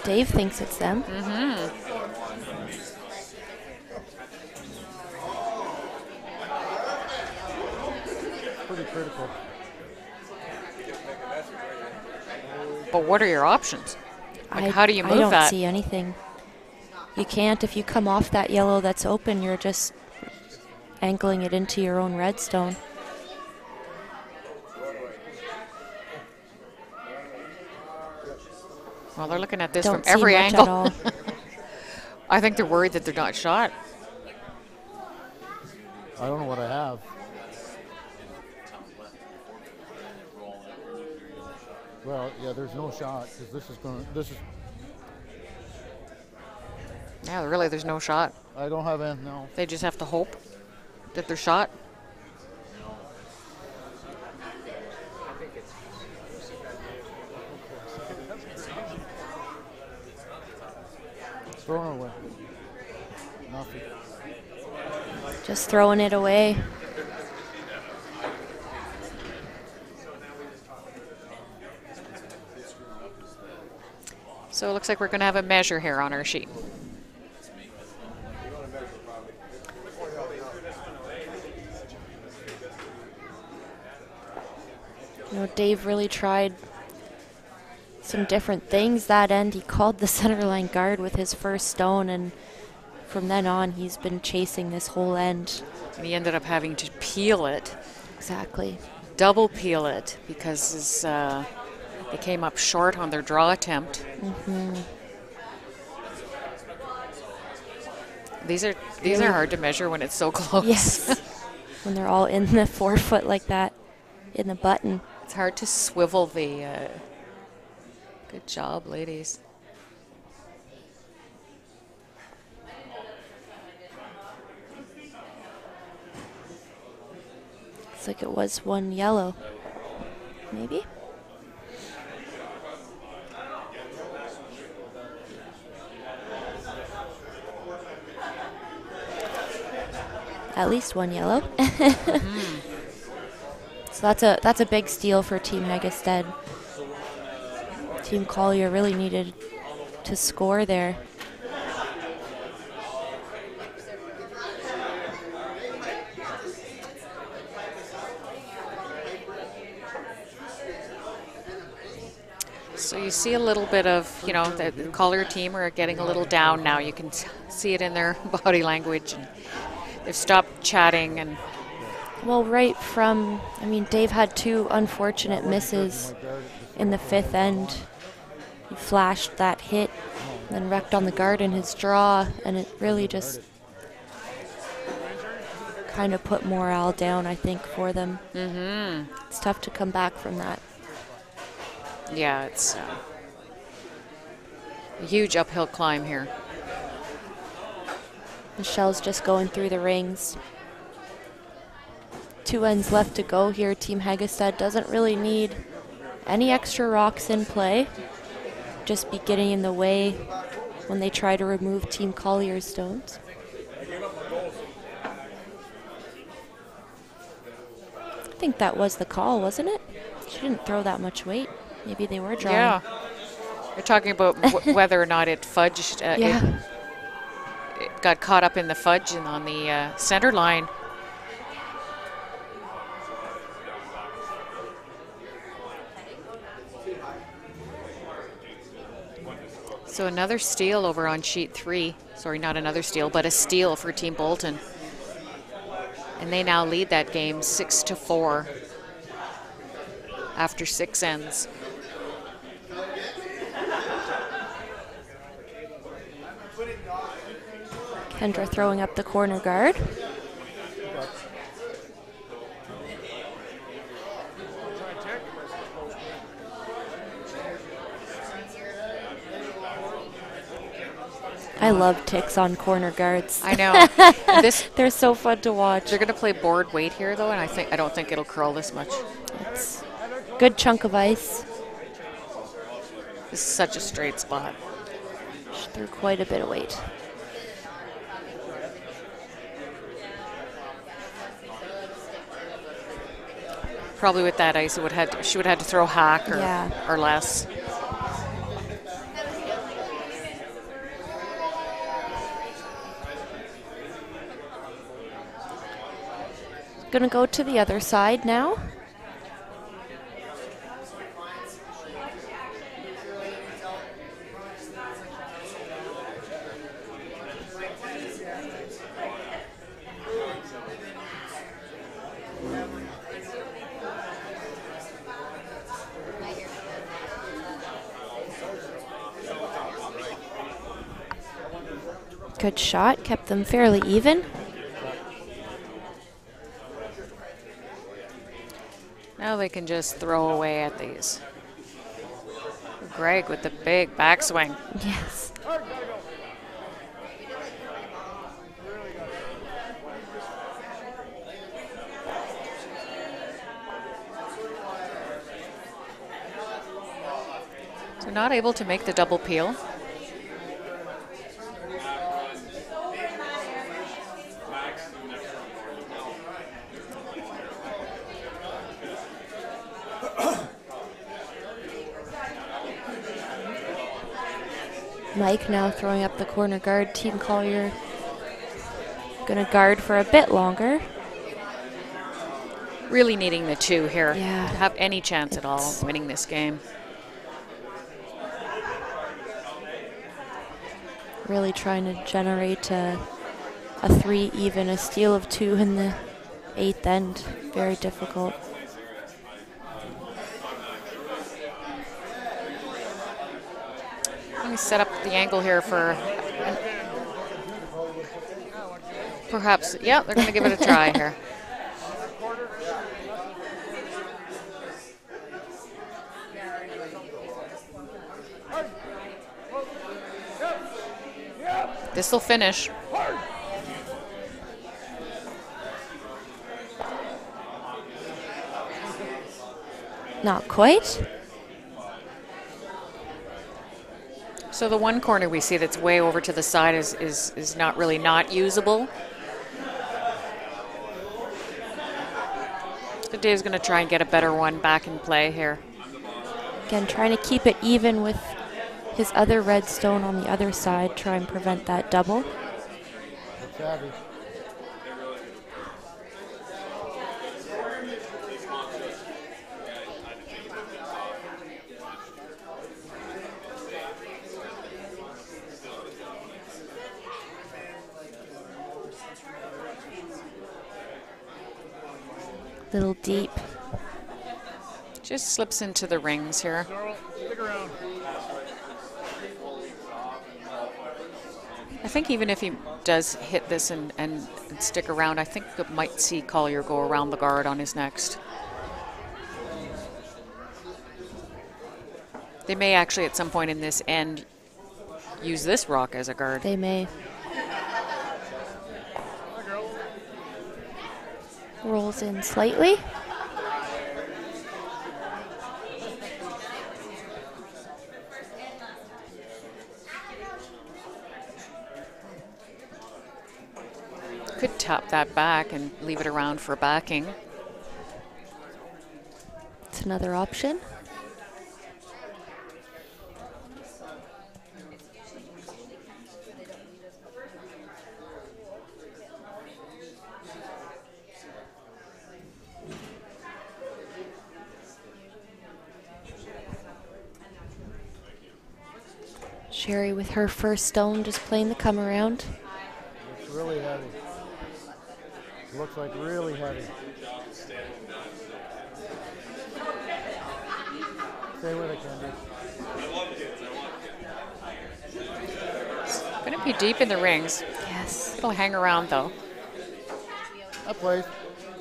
Dave thinks it's them. Pretty critical. But what are your options? Like, how do you move I don't that? see anything. You can't. If you come off that yellow that's open, you're just angling it into your own redstone. Well, they're looking at this Don't from see every much angle. at all. I think they're worried that they're not shot. I don't know what I have. Well, yeah, there's no shot because this is. Yeah, really, there's no shot. I don't have any. No. They just have to hope that they're shot. Throw it away. Nothing. Just throwing it away. So it looks like we're going to have a measure here on our sheet. You know, Dave really tried some different things that end. He called the centerline guard with his first stone, and from then on, he's been chasing this whole end. And he ended up having to peel it, Exactly. double peel it, because his They came up short on their draw attempt. These are hard to measure when it's so close. Yes. When they're all in the forefoot like that, in the button. It's hard to swivel the. Good job, ladies. Looks like it was one yellow. Maybe? At least one yellow. So that's a big steal for Team HEGGESTAD. Team Collier really needed to score there. So you see a little bit of, you know, the Collier team are getting a little down now. You can see it in their body language. And they've stopped chatting. And well, right from, I mean, Dave had 2 unfortunate misses in the 5th end. He flashed that hit, then wrecked on the guard in his draw, and it really just kind of put morale down, I think, for them. It's tough to come back from that. Yeah, it's a huge uphill climb here. Michelle's just going through the rings. 2 ends left to go here. Team HEGGESTAD doesn't really need any extra rocks in play. Just be getting in the way when they try to remove Team Collier's stones. I think that was the call, wasn't it? She didn't throw that much weight. Maybe they were drawing. Yeah. You're talking about whether or not it fudged. It got caught up in the fudge and on the center line. So another steal over on sheet 3. Sorry, not another steal, but a steal for Team Bolton. And they now lead that game 6-4 after 6 ends. Kendra throwing up the corner guard. I love ticks on corner guards. I know. They're so fun to watch. They're going to play board weight here, though, and I don't think it'll curl this much. It's a good chunk of ice. This is such a straight spot. She threw quite a bit of weight. Probably with that ice, she would have had to throw hack or less. Gonna go to the other side now. Good shot, kept them fairly even. Now they can just throw away at these. Greg with the big backswing. Yes. So not able to make the double peel. Mike now throwing up the corner guard. Team Collier gonna guard for a bit longer. Really needing the 2 here to Yeah. have any chance at all winning this game. Really trying to generate a 3 even, a steal of 2 in the 8th end. Very difficult. set up the angle here for perhaps. Yeah, they're going to give it a try here. This will finish. Not quite. So the one corner we see that's way over to the side is not really not usable. So Dave's going to try and get a better one back in play here. Again, trying to keep it even with his other red stone on the other side, try and prevent that double. That's savvy. Little deep. Just slips into the rings here. Stick around. I think even if he does hit this and stick around, I think we might see Collier go around the guard on his next. They may actually at some point in this end use this rock as a guard. They may. Rolls in slightly. Could tap that back and leave it around for backing. It's another option. Sherry with her first stone just playing the come around. Looks really heavy. Looks like really heavy. Stay with it, Kendi. Going to be deep in the rings. Yes. It'll hang around though. That plays.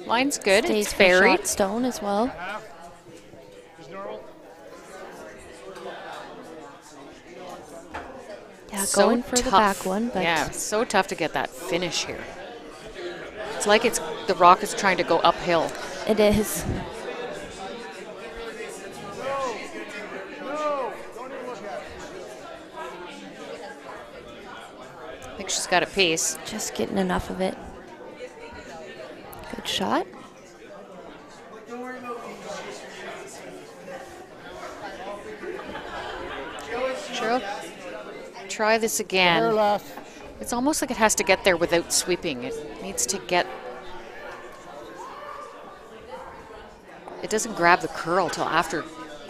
Line's good. Stays It's for buried. shot stone as well. Just normal. Yeah, So going for the back one, but yeah, it's so tough to get that finish here. It's like the rock is trying to go uphill. it is. No, don't even look at it. I think she's got a piece. Just getting enough of it. Good shot. Cheryl, try this There again. last. It's almost like it has to get there without sweeping. It needs to get. It doesn't grab the curl till after it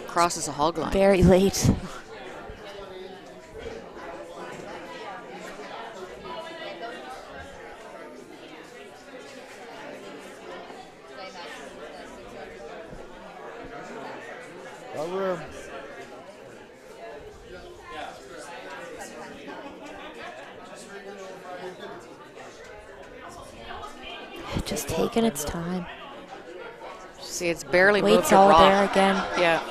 crosses a hog line. Very late. Got room. Just taking its time. See, it's barely moved Weight's the all rock. there again. Yeah.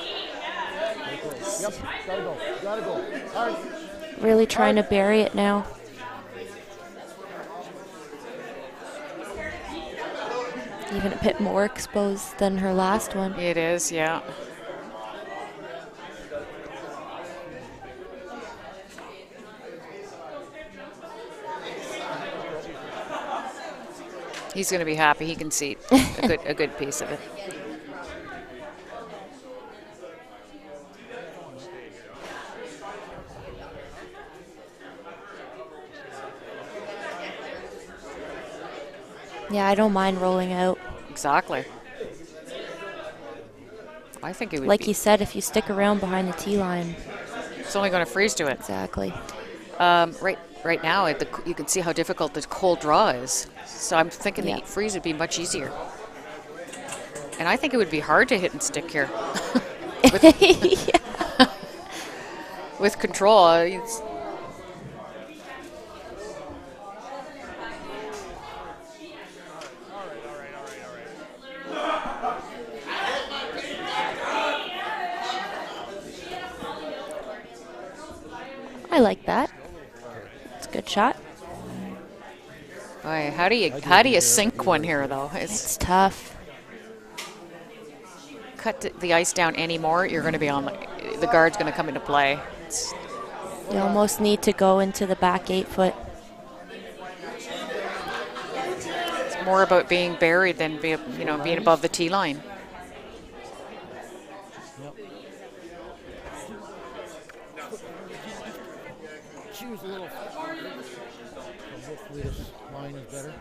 Yep, gotta go. Gotta go. All right. Really trying to bury it now. Even a bit more exposed than her last one. It is, yeah. He's going to be happy. He can see a good piece of it. Yeah, I don't mind rolling out. Exactly. I think it would Like be. you said, if you stick around behind the tee line. It's only going to freeze to it. Exactly. Right now, you can see how difficult the cold draw is. So I'm thinking Yeah. the freeze would be much easier. And I think it would be hard to hit and stick here. Yeah. with control. It's, I like that. It's a good shot. boy, how do you sink one here though? It's tough. Cut the ice down anymore, you're going to be on the guard's going to come into play. You almost need to go into the back 8 foot. It's more about being buried than being above the tee line. Choose a little. Hopefully this line is better.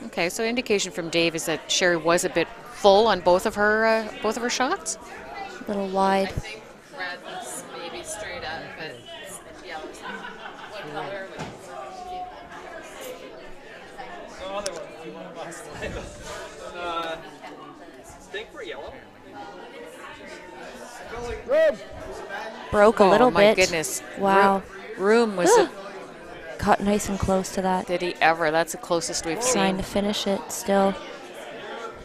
Okay, so indication from Dave is that Sherry was a bit full on both of her shots. A little wide. I think red was maybe straight up, but yellow. What color Think for yellow. Broke a little Oh my bit. goodness! Wow. Room was. Got nice and close to that. Did he ever? That's the closest we've Trying seen. to finish it still.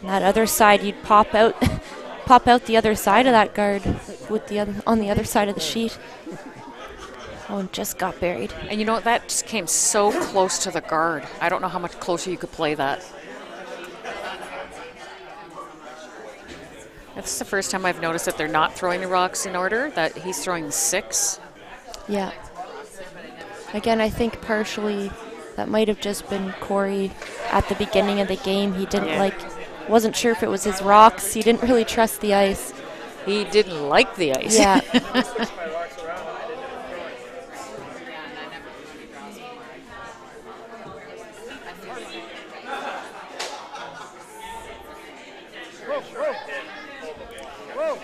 And that other side, you'd pop out the other side of that guard with on the other side of the sheet. Oh, and just got buried. And you know what? That just came so close to the guard. I don't know how much closer you could play that. That's the first time I've noticed that they're not throwing the rocks in order, that he's throwing 6. Yeah. Again, I think partially that might have just been Corey at the beginning of the game. He didn't wasn't sure if it was his rocks. He didn't really trust the ice. He didn't like the ice. Yeah.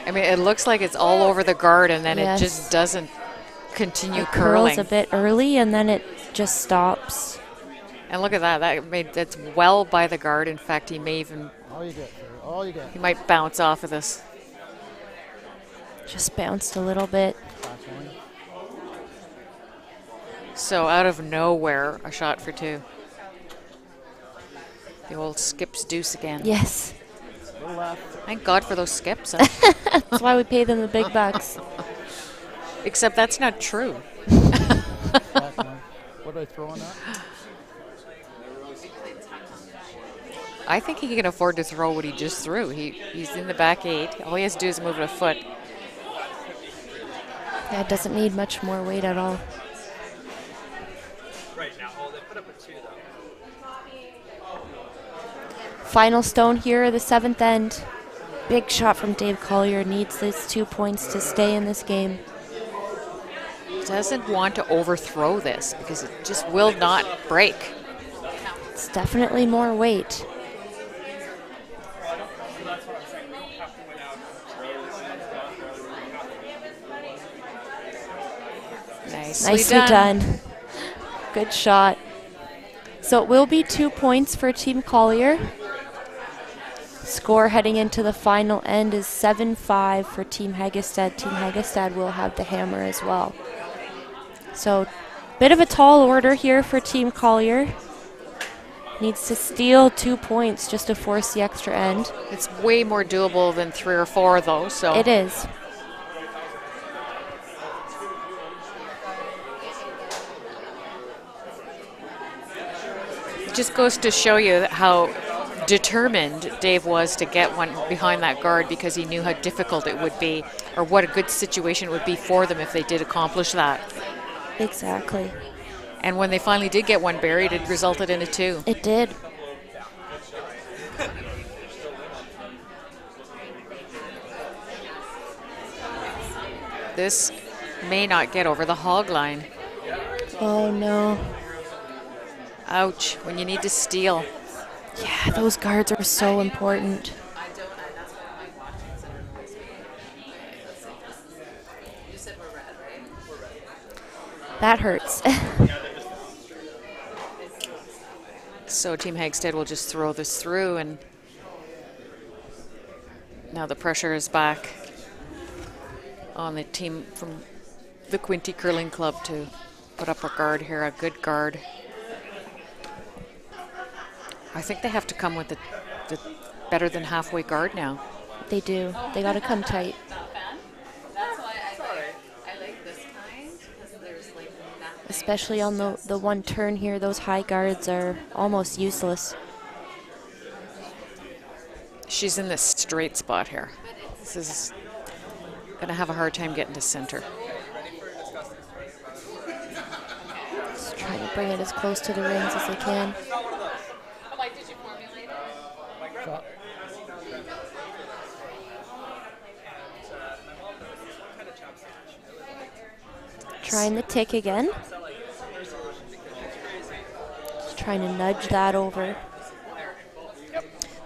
I mean, it looks like it's all over the guard, and then Yes. it just doesn't continue It curls curling. a bit early, and then it just stops. And look at that. That's well by the guard. In fact, he may even All you get, sir. All you get. he might bounce off of this. Just bounced a little bit. Back line. So out of nowhere, a shot for 2. The old skips deuce again. Yes. Little left. Thank God for those skips. Huh? That's why we pay them the big bucks. Except that's not true. Back line. What did I throw on that? I think he can afford to throw what he just threw. He's in the back 8. All he has to do is move it a foot. Yeah, it doesn't need much more weight at all. Right now, they put up a 2 though. Final stone here, the 7th end. Big shot from Dave Collier. Needs these 2 points to stay in this game. Doesn't want to overthrow this because it just will not break. It's definitely more weight. Nicely done. Good shot. So it will be 2 points for Team Collier. Score heading into the final end is 7-5 for Team Heggestad. Team Heggestad will have the hammer as well. So bit of a tall order here for Team Collier. Needs to steal 2 points just to force the extra end. It's way more doable than 3 or 4 though. So It is. it just goes to show you how determined Dave was to get one behind that guard because he knew how difficult it would be or what a good situation it would be for them if they did accomplish that. Exactly. And when they finally did get one buried, it resulted in a 2. It did. This may not get over the hog line. Oh no. Ouch, when you need to steal. Yeah, those guards are so important. That hurts. So Team Hegstead will just throw this through, and now the pressure is back. on the team from the Quinte Curling Club to put up a guard here, a good guard. I think they have to come with the better than halfway guard now. They do. They got to come tight. That's why I like this kind, because there's like nothing. Especially on the one turn here, those high guards are almost useless. She's in this straight spot here. This is going to have a hard time getting to center. Just trying to bring it as close to the rings as they can. Like, did you formulate it? So, Trying the tick again. Just trying to nudge that over.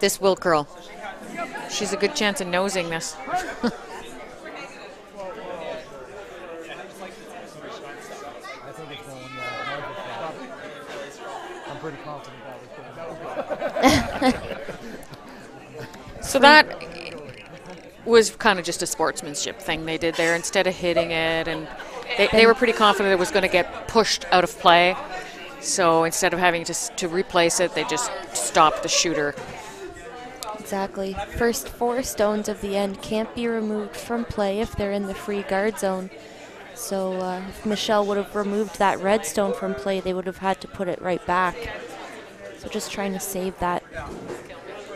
This will curl. She's a good chance of nosing this. I think it's going, I'm pretty confident that was going. So that was kind of just a sportsmanship thing they did there. Instead of hitting it, and they were pretty confident it was going to get pushed out of play. So instead of having to replace it, they just stopped the shooter. Exactly. First 4 stones of the end can't be removed from play if they're in the free guard zone. So if Michelle would have removed that red stone from play, they would have had to put it right back. So just trying to save that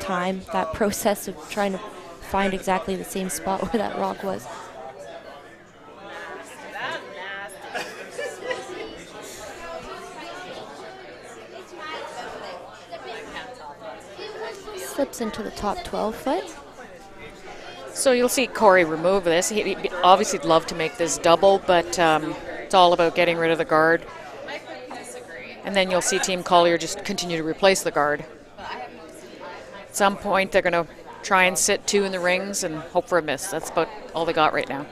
time, that process of trying to find exactly the same spot where that rock was. Slips into the top 12 foot. So you'll see Corey remove this. He'd obviously love to make this double, but it's all about getting rid of the guard. And then you'll see Team Collier just continue to replace the guard. At some point, they're going to try and sit 2 in the rings and hope for a miss. That's about all they got right now.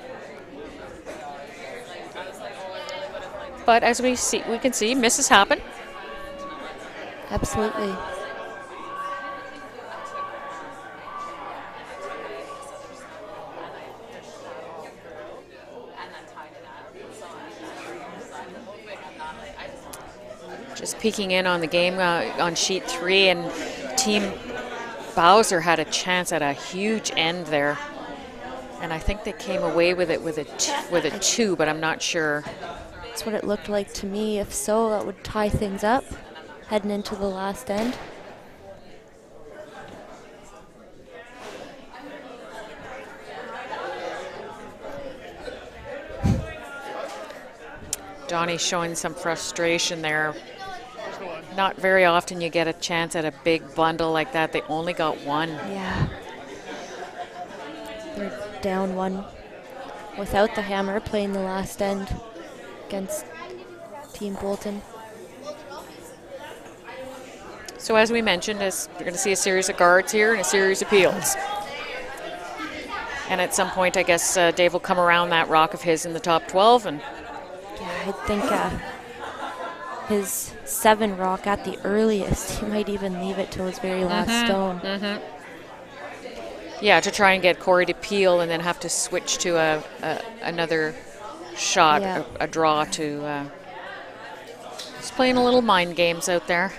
But as we can see, misses happen. Absolutely. Just peeking in on the game on sheet 3, and Team Bowser had a chance at a huge end there, and I think they came away with it with a 2, but I'm not sure. That's what it looked like to me. If so, that would tie things up heading into the last end. Donnie's showing some frustration there. Not very often you get a chance at a big bundle like that. They only got 1. Yeah. They're down 1 without the hammer, playing the last end against Team Bolton. So as we mentioned, we're going to see a series of guards here and a series of peels. And at some point, I guess Dave will come around that rock of his in the top 12. And yeah, I think his 7 rock at the earliest, he might even leave it till his very last stone. Yeah, to try and get Corey to peel and then have to switch to another shot, Yeah. a draw to. He's playing a little mind games out there.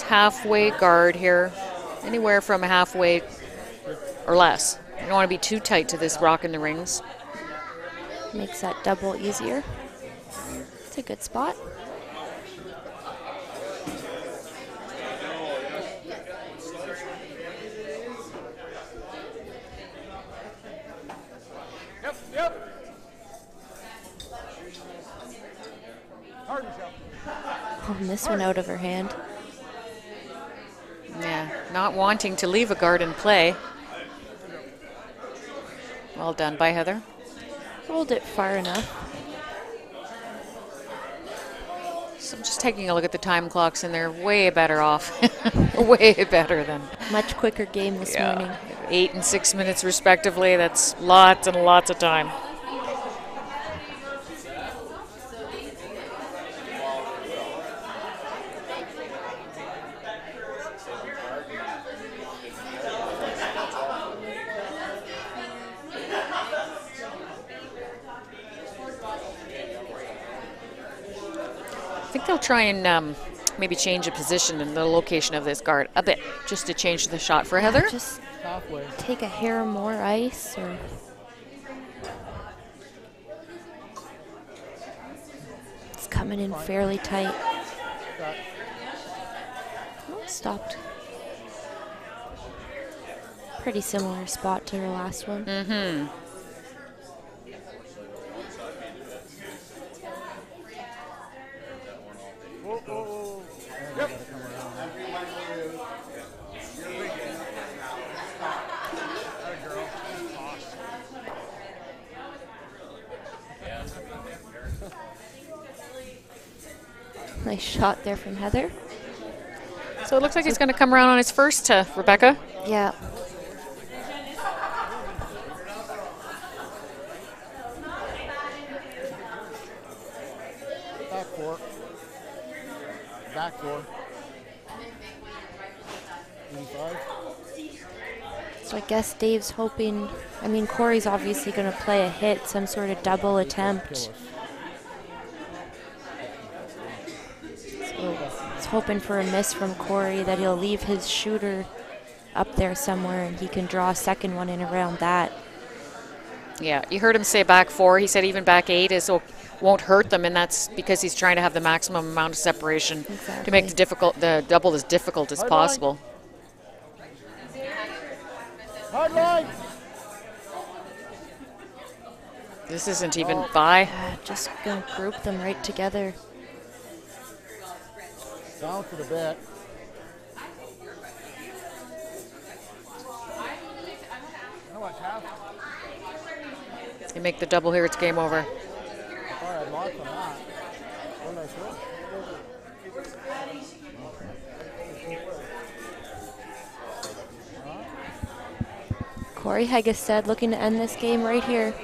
Halfway guard here, anywhere from halfway or less. You don't want to be too tight to this rock in the rings. Makes that double easier. It's a good spot. Yep. Hard, Michelle. Oh, and this one out of her hand. Yeah, not wanting to leave a guard in play. Well done by Heather. Rolled it far enough. So I'm just taking a look at the time clocks, and they're way better off. Way better than Much quicker game this morning. 8 and 6 minutes respectively. That's lots and lots of time. I think they'll try and maybe change the position and the location of this guard a bit, just to change the shot for Heather. Just Halfway. take a hair more ice, or it's coming in fairly tight. Oh, stopped. Pretty similar spot to her last one. Mm-hmm. Nice shot there from Heather. So it looks like he's going to come around on his first to Rebecca. Yeah. Back four. Back four. 85. So I guess Dave's hoping, I mean, Corey's obviously going to play a hit, some sort of double attempt. So he's hoping for a miss from Corey, that he'll leave his shooter up there somewhere and he can draw a second one in around that. Yeah, you heard him say back 4. He said even back 8 won't hurt them, and that's because he's trying to have the maximum amount of separation to make the double as difficult as possible. Hard line. This isn't even by. Just going to group them right together. Down for the bet. They make the double here, it's game over. All right, lots on that. What did I say? Corey Heggestad looking to end this game right here.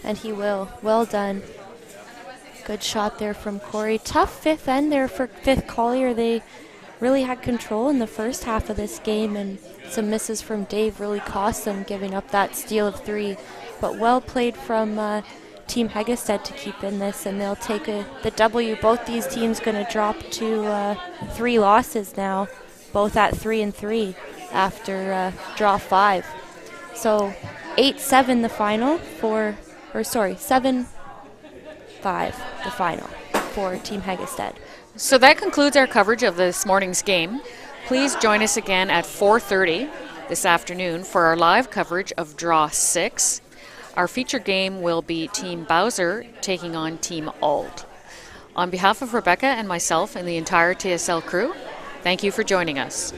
And he will. Well done. Good shot there from Corey. Tough fifth end there for fifth Collier. They really had control in the first half of this game, and some misses from Dave really cost them, giving up that steal of 3. But well played from Team Heggestad to keep in this, and they'll take the W. Both these teams going to drop to 3 losses now, both at 3-3 after draw 5. So 8-7 the final for, or sorry, 7-5 the final for Team Heggestad. So that concludes our coverage of this morning's game. Please join us again at 4:30 this afternoon for our live coverage of Draw 6. Our feature game will be Team Bowser taking on Team Ald. On behalf of Rebecca and myself and the entire TSL crew, thank you for joining us.